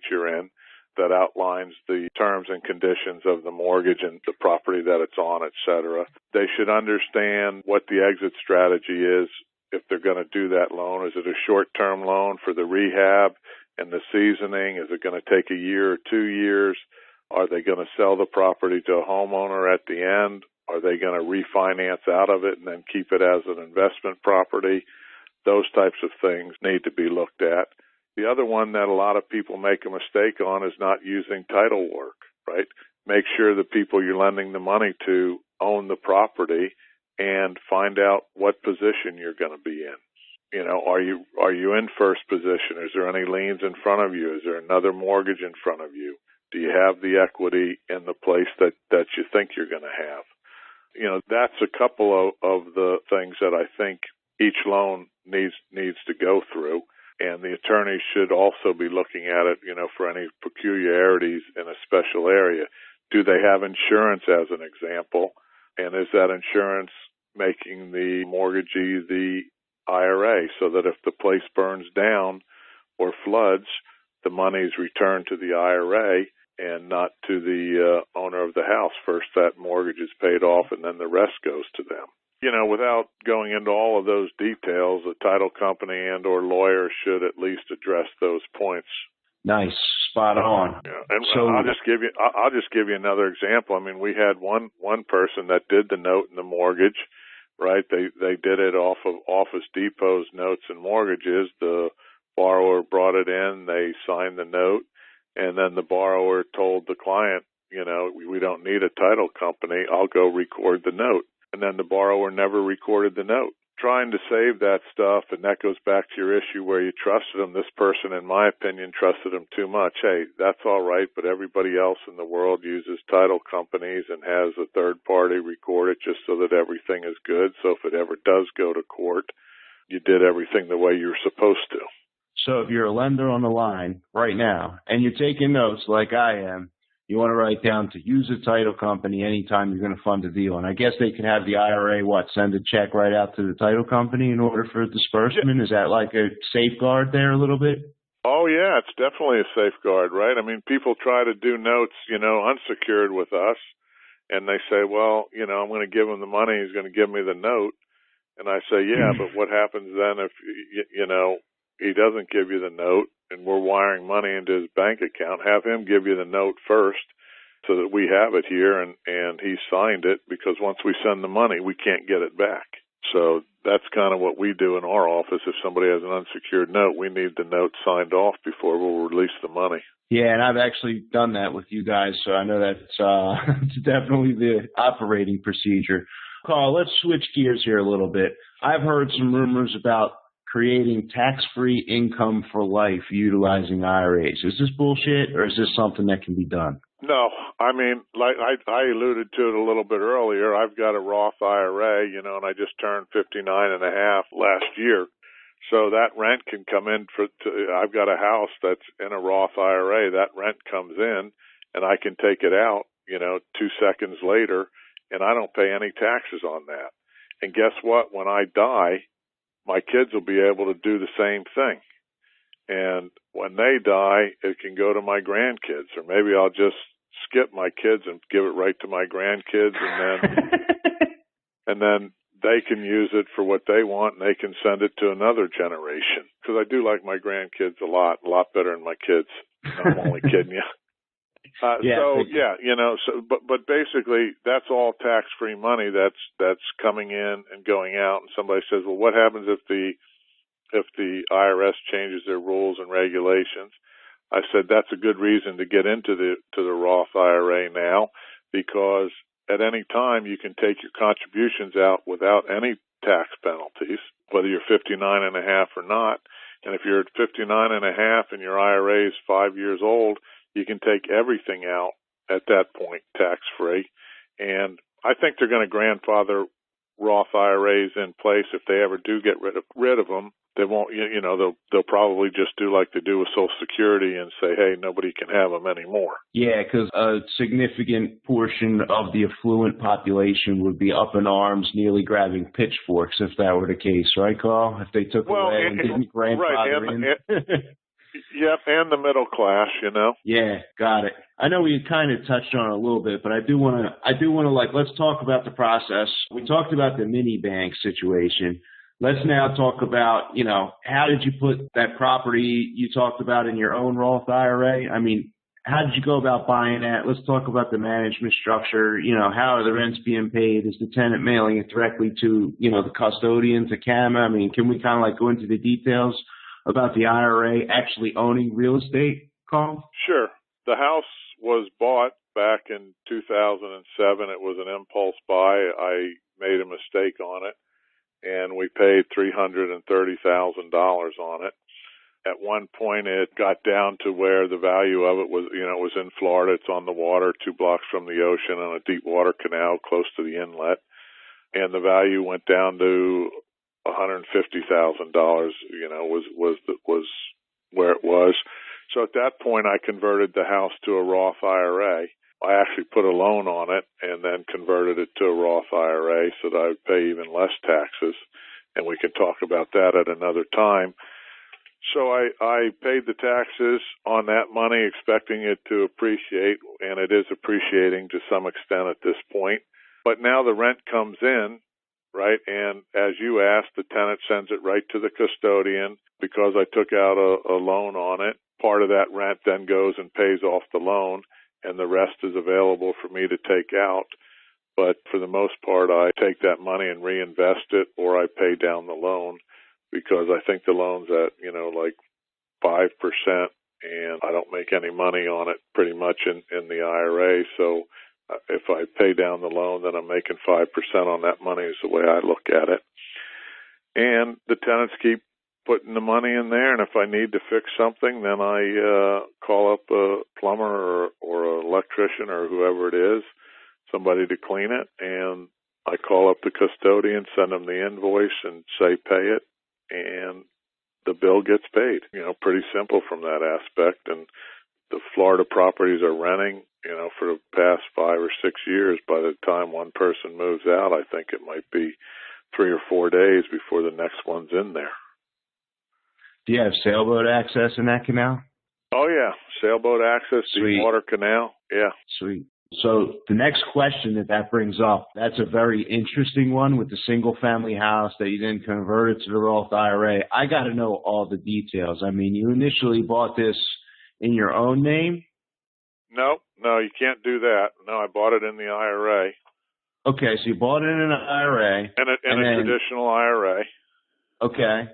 you're in, that outlines the terms and conditions of the mortgage and the property that it's on, et cetera. They should understand what the exit strategy is if they're going to do that loan. Is it a short-term loan for the rehab and the seasoning? Is it going to take a year or 2 years? Are they going to sell the property to a homeowner at the end? Are they going to refinance out of it and then keep it as an investment property? Those types of things need to be looked at. The other one that a lot of people make a mistake on is not using title work, right? Make sure the people you're lending the money to own the property and find out what position you're going to be in. Are you in first position? Is there any liens in front of you? Is there another mortgage in front of you? Do you have the equity in the place that you think you're going to have? That's a couple of the things that I think each loan needs to go through. And the attorney should also be looking at it, for any peculiarities in a special area. Do they have insurance, as an example? And is that insurance making the mortgagee the IRA, so that if the place burns down or floods, the money is returned to the IRA and not to the owner of the house? First, that mortgage is paid off, and then the rest goes to them. Without going into all of those details, a title company and or lawyer should at least address those points. Nice, spot on. Yeah. And so, I'll just give you another example. I mean, we had one person that did the note and the mortgage, right? They did it off of Office Depot's notes and mortgages. The borrower brought it in, they signed the note, and then the borrower told the client, we don't need a title company, I'll go record the note. And then the borrower never recorded the note. Trying to save that stuff, and that goes back to your issue where you trusted them. This person, in my opinion, trusted them too much. Hey, that's all right, but everybody else in the world uses title companies and has a third party record it just so that everything is good. So if it ever does go to court, you did everything the way you're supposed to. So if you're a lender on the line right now and you're taking notes like I am, you want to write down to use a title company anytime you're going to fund a deal. And I guess they can have the IRA, send a check right out to the title company in order for disbursement? Is that like a safeguard there a little bit? Oh, yeah, it's definitely a safeguard, right? I mean, people try to do notes, unsecured with us, and they say, well, I'm going to give him the money, he's going to give me the note. And I say, yeah, but what happens then if, he doesn't give you the note and we're wiring money into his bank account? Have him give you the note first so that we have it here and he signed it, because once we send the money, we can't get it back. So that's kind of what we do in our office. If somebody has an unsecured note, we need the note signed off before we'll release the money. Yeah, and I've actually done that with you guys, so I know that's it's definitely the operating procedure. Carl, let's switch gears here a little bit. I've heard some rumors about creating tax-free income for life utilizing IRAs. Is this bullshit, or is this something that can be done? No, I mean, like I alluded to it a little bit earlier. I've got a Roth IRA, and I just turned 59 and a half last year. So that rent can come in I've got a house that's in a Roth IRA. That rent comes in, and I can take it out, 2 seconds later, and I don't pay any taxes on that. And guess what? When I die, my kids will be able to do the same thing. And when they die, it can go to my grandkids, or maybe I'll just skip my kids and give it right to my grandkids, and then they can use it for what they want, and they can send it to another generation. Because I do like my grandkids a lot better than my kids. I'm only kidding you. But basically that's all tax-free money that's coming in and going out. And somebody says, well, what happens if the IRS changes their rules and regulations? I said, that's a good reason to get into the Roth IRA now, because at any time you can take your contributions out without any tax penalties, whether you're 59 and a half or not. And if you're at 59 and a half and your IRA is 5 years old, you can take everything out at that point tax-free. And I think they're going to grandfather Roth IRAs in place. If they ever do get rid of them, they won't, they'll probably just do like they do with Social Security and say, hey, nobody can have them anymore. Yeah, because a significant portion of the affluent population would be up in arms, nearly grabbing pitchforks if that were the case, right, Carl? If they took away and didn't grandfather in. Yep, and the middle class, Yeah, got it. I know we kind of touched on it a little bit, but I do want to let's talk about the process. We talked about the mini bank situation. Let's now talk about, how did you put that property you talked about in your own Roth IRA? I mean, how did you go about buying that? Let's talk about the management structure. How are the rents being paid? Is the tenant mailing it directly to, the custodian, to CAMA? I mean, can we kind of go into the details about the IRA actually owning real estate, Carl? Sure. The house was bought back in 2007. It was an impulse buy. I made a mistake on it, and we paid $330,000 on it. At one point, it got down to where the value of it was, it was in Florida. It's on the water, 2 blocks from the ocean on a deep water canal close to the inlet. And the value went down to $150,000, was where it was. So at that point, I converted the house to a Roth IRA. I actually put a loan on it and then converted it to a Roth IRA so that I would pay even less taxes. And we can talk about that at another time. So I paid the taxes on that money, expecting it to appreciate, and it is appreciating to some extent at this point. But now the rent comes in, right? And as you asked, the tenant sends it right to the custodian because I took out a loan on it. Part of that rent then goes and pays off the loan, and the rest is available for me to take out. But for the most part, I take that money and reinvest it, or I pay down the loan because I think the loan's at, like 5%, and I don't make any money on it pretty much in the IRA. So if I pay down the loan, then I'm making 5% on that money is the way I look at it. And the tenants keep putting the money in there, and if I need to fix something, then I call up a plumber or an electrician or whoever it is, somebody to clean it, and I call up the custodian, send them the invoice, and say pay it, and the bill gets paid. Pretty simple from that aspect. And the Florida properties are renting, for the past 5 or 6 years. By the time one person moves out, I think it might be 3 or 4 days before the next one's in there. Do you have sailboat access in that canal? Oh, yeah. Sailboat access, Sweet. deep water canal. Yeah. Sweet. So the next question that brings up, that's a very interesting one with the single-family house that you then converted to the Roth IRA. I got to know all the details. I mean, you initially bought this in your own name? No, you can't do that. No, I bought it in the IRA. Okay, so you bought it in an IRA. And a traditional IRA. Okay.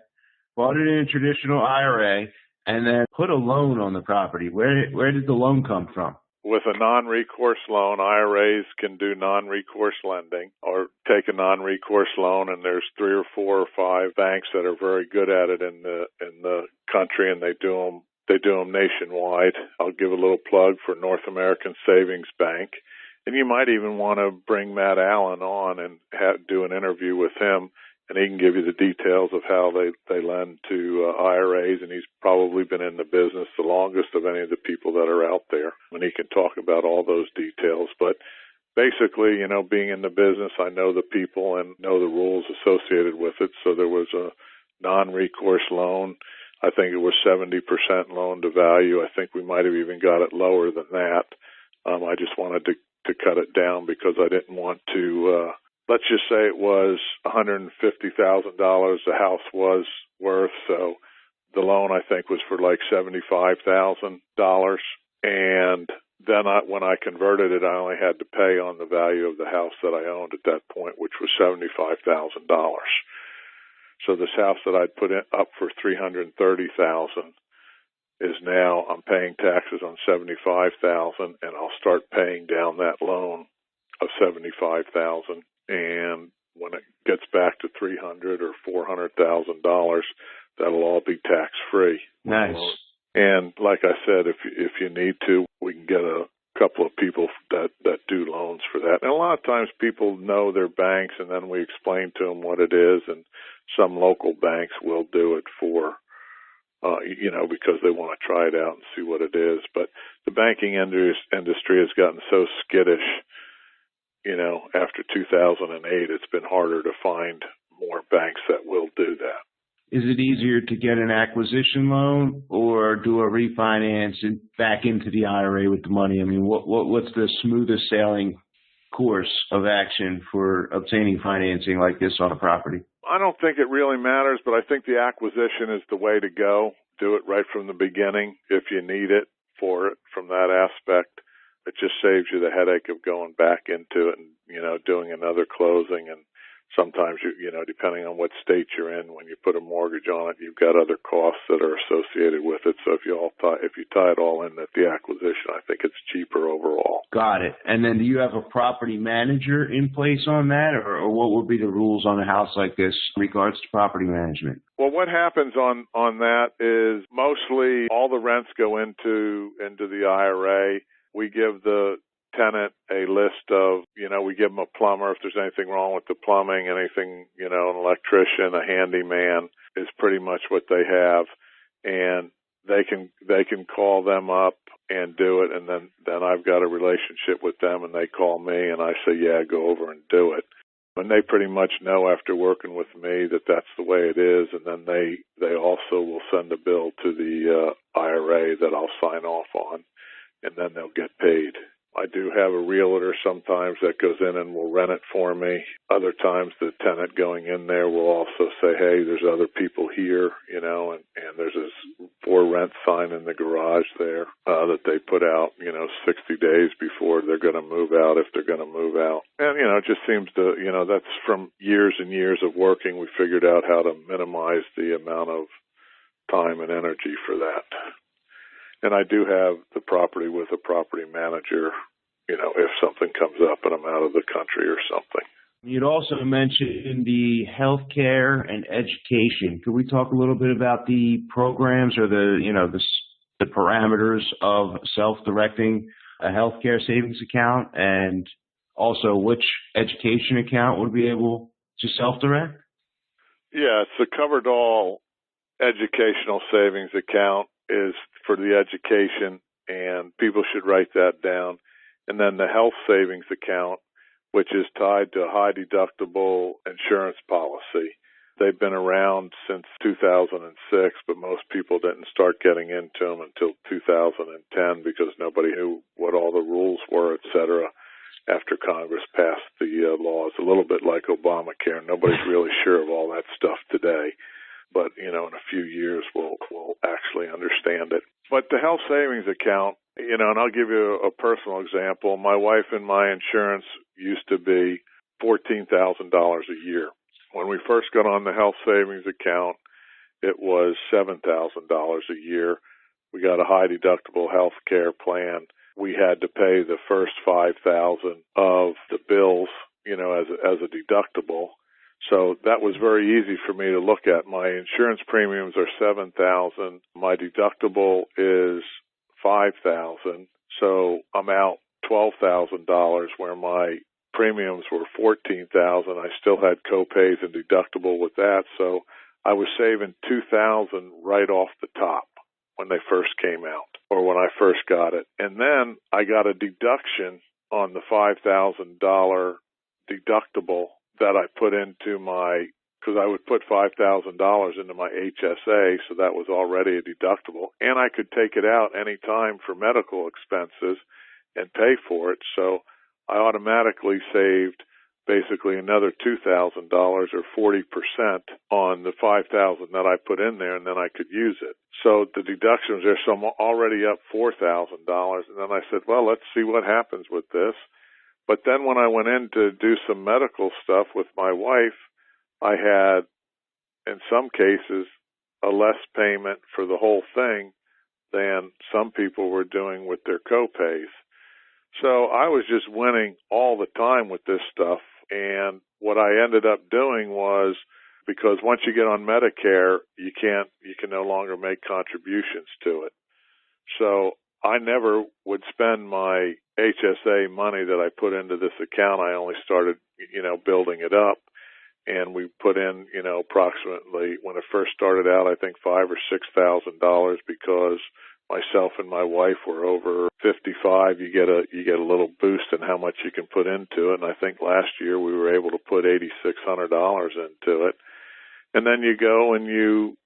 Bought it in a traditional IRA and then put a loan on the property. Where did the loan come from? With a non-recourse loan, IRAs can do non-recourse lending or take a non-recourse loan, and there's 3 or 4 or 5 banks that are very good at it in the country, and they do them nationwide. I'll give a little plug for North American Savings Bank, and you might even want to bring Matt Allen on and do an interview with him, and he can give you the details of how they lend to IRAs, and he's probably been in the business the longest of any of the people that are out there, and he can talk about all those details. But basically, being in the business, I know the people and know the rules associated with it. So there was a non-recourse loan. I think it was 70% loan to value. I think we might have even got it lower than that. I just wanted to cut it down because I didn't want to let's just say it was $150,000 the house was worth. So the loan, I think, was for like $75,000. And then when I converted it, I only had to pay on the value of the house that I owned at that point, which was $75,000. So this house that I'd put up for $330,000 is now I'm paying taxes on $75,000, and I'll start paying down that loan of $75,000. And when it gets back to $300,000 or $400,000, that'll all be tax free. Nice. And like I said, if you need to, we can get a couple of people that do loans for that. And a lot of times people know their banks, and then we explain to them what it is. And some local banks will do it for, because they want to try it out and see what it is. But the banking industry has gotten so skittish. After 2008, it's been harder to find more banks that will do that. Is it easier to get an acquisition loan or do a refinance and back into the IRA with the money? I mean, what's the smoothest sailing course of action for obtaining financing like this on a property? I don't think it really matters, but I think the acquisition is the way to go. Do it right from the beginning if you need it for it from that aspect. It just saves you the headache of going back into it and, doing another closing and sometimes depending on what state you're in, when you put a mortgage on it, you've got other costs that are associated with it. So if you tie it all in at the acquisition, I think it's cheaper overall. Got it. And then do you have a property manager in place on that, or what would be the rules on a house like this in regards to property management? Well, what happens on that is mostly all the rents go into the IRA. We give the tenant a list of, we give them a plumber if there's anything wrong with the plumbing, anything, an electrician, a handyman is pretty much what they have. And they can call them up and do it. And then I've got a relationship with them and they call me and I say, yeah, go over and do it. And they pretty much know after working with me that that's the way it is. And then they also will send a bill to the IRA that I'll sign off on, and then they'll get paid. I do have a realtor sometimes that goes in and will rent it for me. Other times the tenant going in there will also say, hey, there's other people here, and there's this for rent sign in the garage there that they put out, 60 days before they're going to move out, if they're going to move out. And, it just seems to, that's from years and years of working. We figured out how to minimize the amount of time and energy for that. And I do have the property with a property manager, if something comes up and I'm out of the country or something. You'd also mentioned the healthcare and education. Could we talk a little bit about the programs or the parameters of self-directing a healthcare savings account, and also which education account would be able to self-direct? Yeah, it's the Covered All educational savings account is for the education, and people should write that down. And then the health savings account, which is tied to a high deductible insurance policy. They've been around since 2006, but most people didn't start getting into them until 2010 because nobody knew what all the rules were, et cetera, after Congress passed the laws. A little bit like Obamacare. Nobody's really sure of all that stuff today. But, in a few years, we'll actually understand it. But the health savings account, and I'll give you a personal example. My wife and my insurance used to be $14,000 a year. When we first got on the health savings account, it was $7,000 a year. We got a high deductible health care plan. We had to pay the first $5,000 of the bills, as a deductible. So that was very easy for me to look at. My insurance premiums are $7,000. My deductible is $5,000. So I'm out $12,000 where my premiums were $14,000. I still had co-pays and deductible with that. So I was saving $2,000 right off the top when they first came out, or when I first got it. And then I got a deduction on the $5,000 deductible that I put into because I would put $5,000 into my HSA, so that was already a deductible, and I could take it out any time for medical expenses and pay for it. So I automatically saved basically another $2,000 or 40% on the $5,000 that I put in there, and then I could use it. So the deductions there, so I'm already up $4,000, and then I said, well, let's see what happens with this. But then when I went in to do some medical stuff with my wife, I had, in some cases, a less payment for the whole thing than some people were doing with their co-pays. So I was just winning all the time with this stuff. And what I ended up doing was, because once you get on Medicare, you can no longer make contributions to it. So I never would spend my HSA money that I put into this account. I only started, building it up, and we put in, approximately, when it first started out, I think $5,000 or $6,000, because myself and my wife were over 55. You get a little boost in how much you can put into it. And I think last year we were able to put $8,600 into it. And then you go and you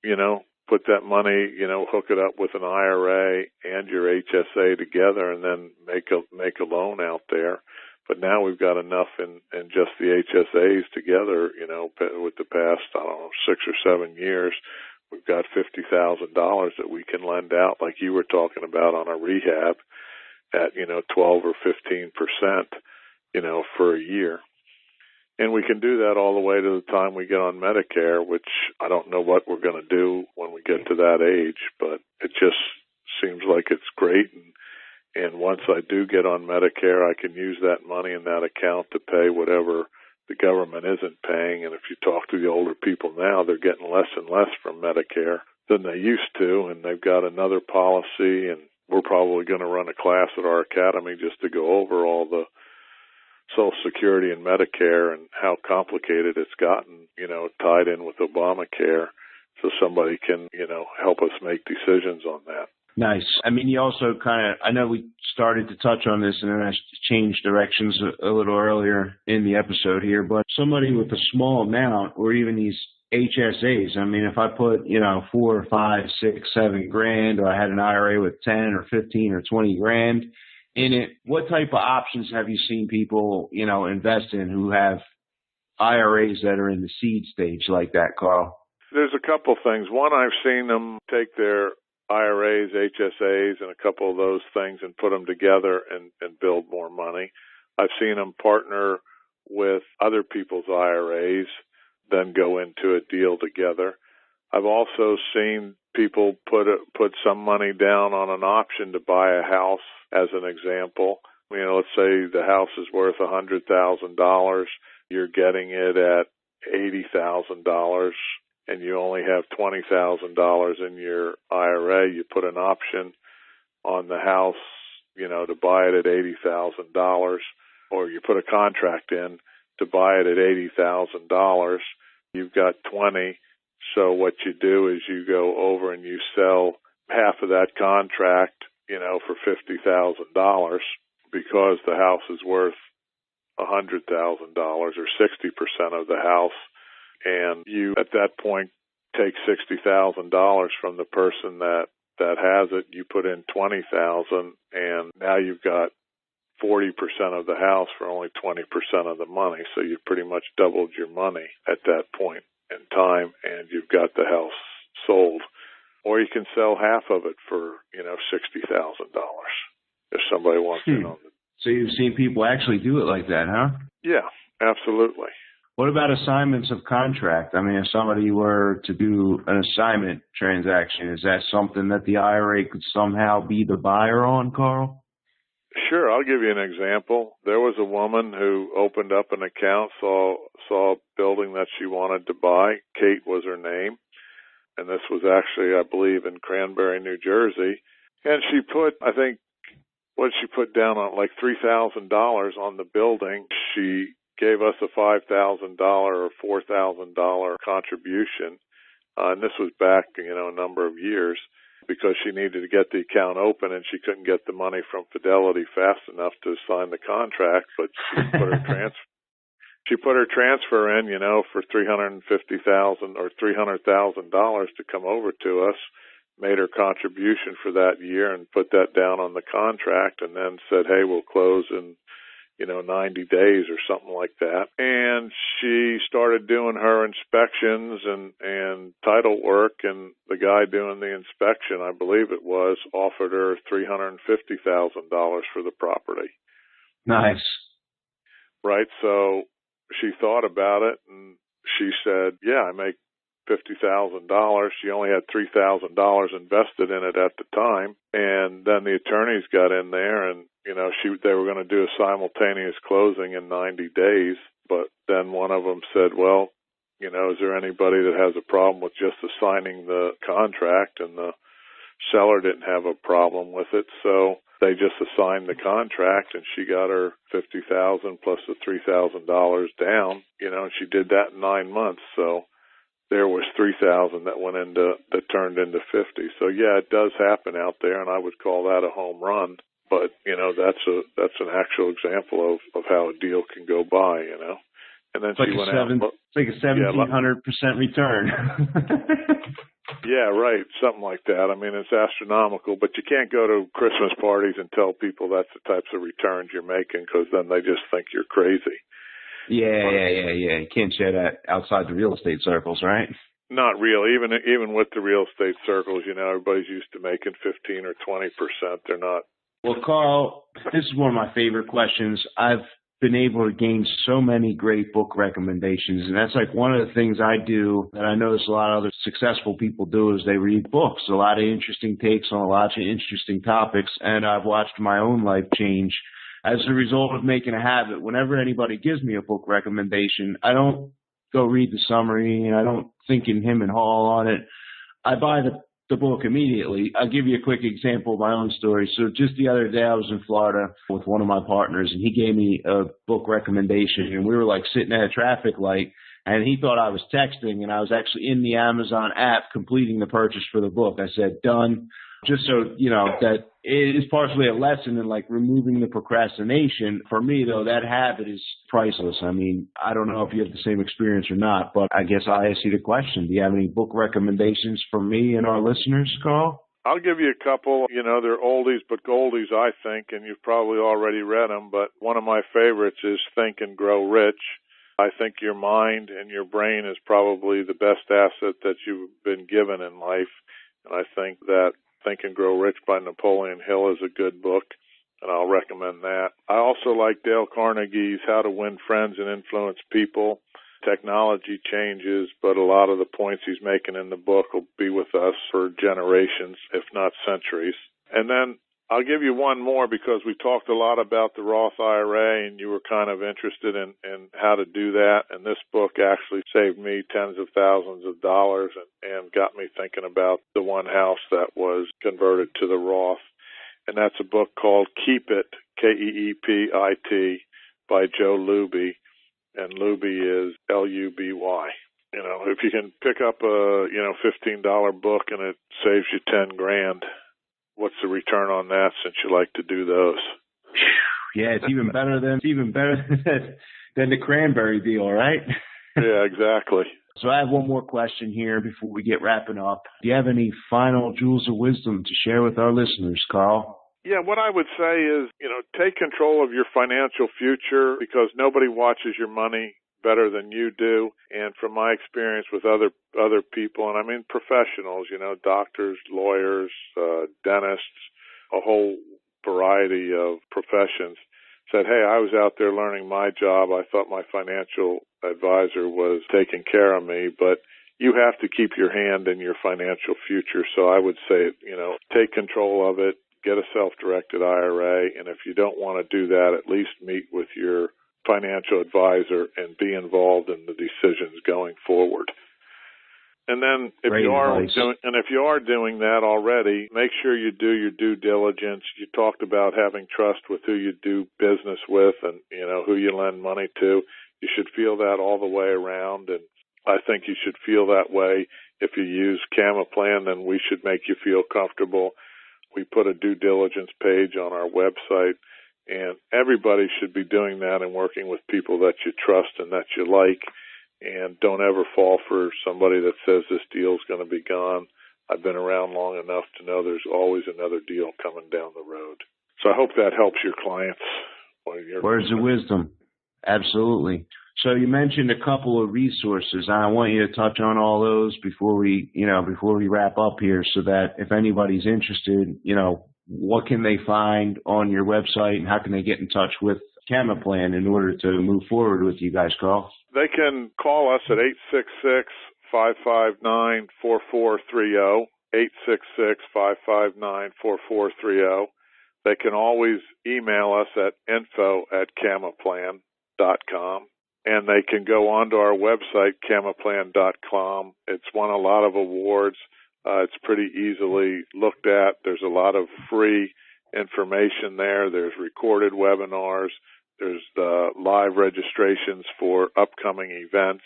put that money, hook it up with an IRA and your HSA together, and then make a loan out there. But now we've got enough in just the HSAs together, with the past, 6 or 7 years, we've got $50,000 that we can lend out, like you were talking about, on a rehab at, 12 or 15%, for a year. And we can do that all the way to the time we get on Medicare, which I don't know what we're going to do when we get to that age, but it just seems like it's great. And once I do get on Medicare, I can use that money in that account to pay whatever the government isn't paying. And if you talk to the older people now, they're getting less and less from Medicare than they used to, and they've got another policy, and we're probably going to run a class at our academy just to go over all the Social Security and Medicare and how complicated it's gotten, tied in with Obamacare, so somebody can, help us make decisions on that. Nice. I mean, you also I know we started to touch on this and then I changed directions a little earlier in the episode here, but somebody with a small amount or even these HSAs, I mean, if I put, 4, 5, 6, 7 grand, or I had an IRA with 10 or 15 or 20 grand in it, what type of options have you seen people, invest in who have IRAs that are in the seed stage like that, Carl? There's a couple things. One, I've seen them take their IRAs, HSAs, and a couple of those things and put them together and build more money. I've seen them partner with other people's IRAs, then go into a deal together. I've also seen people put some money down on an option to buy a house, as an example. Let's say the house is worth $100,000. You're getting it at $80,000. And you only have $20,000 in your IRA. You put an option on the house, to buy it at $80,000, or you put a contract in to buy it at $80,000. You've got 20. So what you do is you go over and you sell half of that contract, for $50,000 because the house is worth $100,000 or 60% of the house. And you, at that point, take $60,000 from the person that has it. You put in $20,000, and now you've got 40% of the house for only 20% of the money. So you've pretty much doubled your money at that point in time, and you've got the house sold. Or you can sell half of it for, $60,000 if somebody wants it on it. So you've seen people actually do it like that, huh? Yeah, absolutely. What about assignments of contract? I mean, if somebody were to do an assignment transaction, is that something that the IRA could somehow be the buyer on, Carl? Sure. I'll give you an example. There was a woman who opened up an account, saw a building that she wanted to buy. Kate was her name. And this was actually, I believe, in Cranberry, New Jersey. And she put, I think, what she put down on like $3,000 on the building. She gave us a $5,000 or $4,000 contribution. And this was back, a number of years, because she needed to get the account open and she couldn't get the money from Fidelity fast enough to sign the contract. But she put her transfer in, for $350,000 or $300,000 to come over to us, made her contribution for that year and put that down on the contract, and then said, hey, we'll close in 90 days or something like that. And she started doing her inspections and title work, and the guy doing the inspection, I believe it was, offered her $350,000 for the property. Nice. Right. So she thought about it and she said, yeah, I make $50,000. She only had $3,000 invested in it at the time. And then the attorneys got in there and, they were going to do a simultaneous closing in 90 days. But then one of them said, well, is there anybody that has a problem with just assigning the contract? And the seller didn't have a problem with it. So they just assigned the contract and she got her $50,000 plus the $3,000 down, and she did that in 9 months. So there was $3,000 that turned into $50. So yeah, it does happen out there, and I would call that a home run. But that's an actual example of how a deal can go by, And then she went out. It's like a 1,700% return. Yeah, right, something like that. I mean, it's astronomical, but you can't go to Christmas parties and tell people that's the types of returns you're making, because then they just think you're crazy. Yeah. You can't share that outside the real estate circles, right? Not really. Even with the real estate circles, everybody's used to making 15 or 20%. They're not. Well, Carl, this is one of my favorite questions. I've been able to gain so many great book recommendations. And that's like one of the things I do that I notice a lot of other successful people do is they read books, a lot of interesting takes on a lot of interesting topics. And I've watched my own life change as a result of making a habit. Whenever anybody gives me a book recommendation, I don't go read the summary and I don't think in him and haul on it. I buy the book immediately. I'll give you a quick example of my own story. So just the other day I was in Florida with one of my partners and he gave me a book recommendation and we were like sitting at a traffic light and he thought I was texting and I was actually in the Amazon app completing the purchase for the book. I said, done. Just so, you know, that it is partially a lesson in like removing the procrastination. For me, though, that habit is priceless. I mean, I don't know if you have the same experience or not, but I guess I ask you the question. Do you have any book recommendations for me and our listeners, Carl? I'll give you a couple. You know, they're oldies but goldies, I think, and you've probably already read them. But one of my favorites is Think and Grow Rich. I think your mind and your brain is probably the best asset that you've been given in life. And I think that Think and Grow Rich by Napoleon Hill is a good book, and I'll recommend that. I also like Dale Carnegie's How to Win Friends and Influence People. Technology changes, but a lot of the points he's making in the book will be with us for generations, if not centuries. And then I'll give you one more because we talked a lot about the Roth IRA and you were kind of interested in how to do that. And this book actually saved me tens of thousands of dollars and got me thinking about the one house that was converted to the Roth. And that's a book called Keep It, Keepit, by Joe Luby. And Luby is Luby. You know, if you can pick up a, $15 book and it saves you $10,000, what's the return on that since you like to do those? Yeah, it's even better than the cranberry deal, right? Yeah, exactly. So I have one more question here before we get wrapping up. Do you have any final jewels of wisdom to share with our listeners, Carl? Yeah, what I would say is, take control of your financial future because nobody watches your money better than you do. And from my experience with other people, and I mean professionals, doctors, lawyers, dentists, a whole variety of professions, said, hey, I was out there learning my job. I thought my financial advisor was taking care of me, but you have to keep your hand in your financial future. So I would say, take control of it, get a self-directed IRA, and if you don't want to do that, at least meet with your financial advisor and be involved in the decisions going forward. And then if you are doing that already, make sure you do your due diligence. You talked about having trust with who you do business with and, who you lend money to. You should feel that all the way around. And I think you should feel that way. If you use Camaplan, then we should make you feel comfortable. We put a due diligence page on our website. And everybody should be doing that and working with people that you trust and that you like. And don't ever fall for somebody that says this deal's going to be gone. I've been around long enough to know there's always another deal coming down the road. So I hope that helps your clients. Words of wisdom. Absolutely. So you mentioned a couple of resources. I want you to touch on all those before we wrap up here so that if anybody's interested, what can they find on your website and how can they get in touch with Camaplan in order to move forward with you guys, Carl? They can call us at 866-559-4430, 866-559-4430. They can always email us at info@camaplan.com. And they can go onto our website, camaplan.com. It's won a lot of awards. It's pretty easily looked at. There's a lot of free information there. There's recorded webinars. There's live registrations for upcoming events.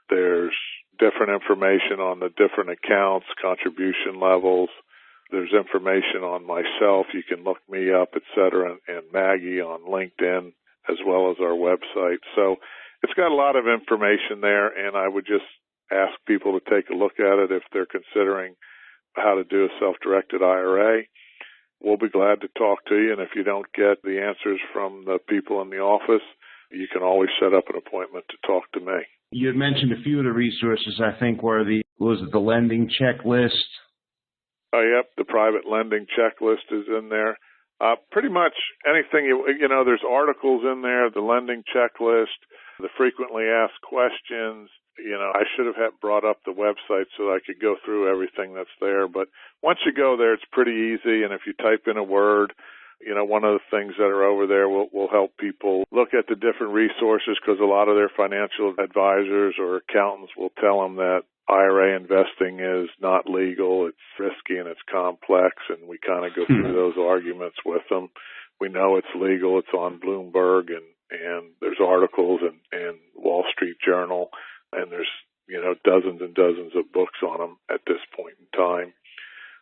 There's different information on the different accounts, contribution levels. There's information on myself. You can look me up, et cetera, and Maggie on LinkedIn as well as our website. So it's got a lot of information there, and I would just ask people to take a look at it if they're considering how to do a self-directed IRA. We'll be glad to talk to you, and if you don't get the answers from the people in the office, you can always set up an appointment to talk to me. You had mentioned a few of the resources, I think, were the lending checklist? Oh, yep, the private lending checklist is in there. Pretty much anything, there's articles in there, the lending checklist, the frequently asked questions. I should have brought up the website so that I could go through everything that's there. But once you go there, it's pretty easy. And if you type in a word, one of the things that are over there will help people look at the different resources, because a lot of their financial advisors or accountants will tell them that IRA investing is not legal, it's risky, and it's complex, and we kind of go through those arguments with them. We know it's legal, it's on Bloomberg, and there's articles and Wall Street Journal, and there's, dozens and dozens of books on them at this point in time.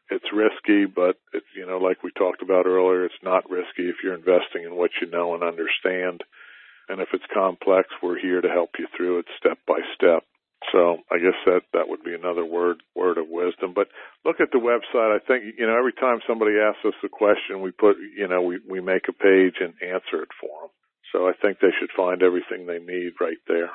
It's risky, but it's, like we talked about earlier, it's not risky if you're investing in what you know and understand. And if it's complex, we're here to help you through it step by step. So I guess that would be another word of wisdom. But look at the website. I think, every time somebody asks us a question, we put, we make a page and answer it for them. So I think they should find everything they need right there.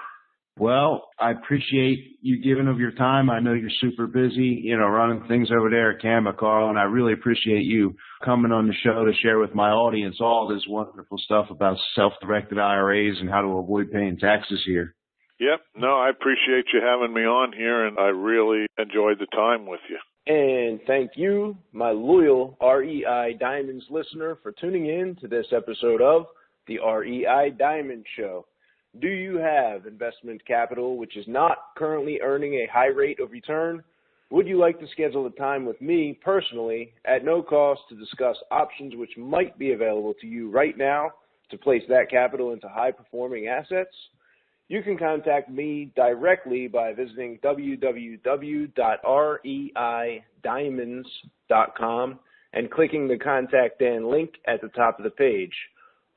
Well, I appreciate you giving of your time. I know you're super busy, running things over there at Canva, Carl, and I really appreciate you coming on the show to share with my audience all this wonderful stuff about self-directed IRAs and how to avoid paying taxes here. Yep. No, I appreciate you having me on here, and I really enjoyed the time with you. And thank you, my loyal REI Diamonds listener, for tuning in to this episode of the REI Diamond Show. Do you have investment capital which is not currently earning a high rate of return? Would you like to schedule a time with me personally at no cost to discuss options which might be available to you right now to place that capital into high-performing assets? You can contact me directly by visiting www.reidiamonds.com and clicking the Contact Dan link at the top of the page.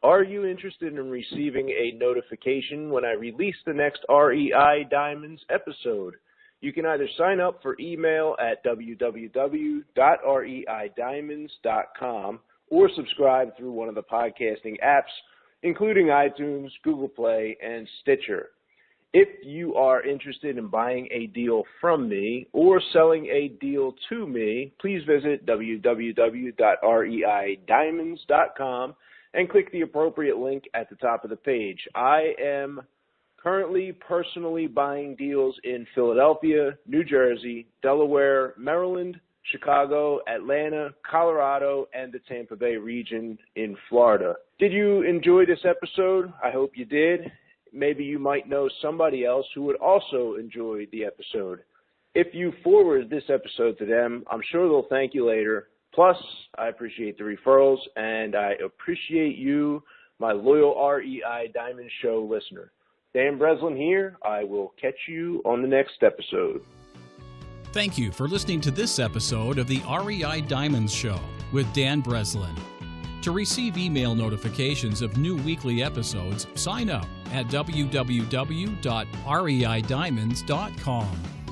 Are you interested in receiving a notification when I release the next REI Diamonds episode? You can either sign up for email at www.reidiamonds.com or subscribe through one of the podcasting apps, including iTunes, Google Play, and Stitcher. If you are interested in buying a deal from me or selling a deal to me, please visit www.reidiamonds.com and click the appropriate link at the top of the page. I am currently personally buying deals in Philadelphia, New Jersey, Delaware, Maryland, Chicago, Atlanta, Colorado, and the Tampa Bay region in Florida. Did you enjoy this episode? I hope you did. Maybe you might know somebody else who would also enjoy the episode. If you forward this episode to them, I'm sure they'll thank you later. Plus, I appreciate the referrals, and I appreciate you, my loyal REI Diamond Show listener. Dan Breslin here. I will catch you on the next episode. Thank you for listening to this episode of the REI Diamonds Show with Dan Breslin. To receive email notifications of new weekly episodes, sign up at www.reidiamonds.com.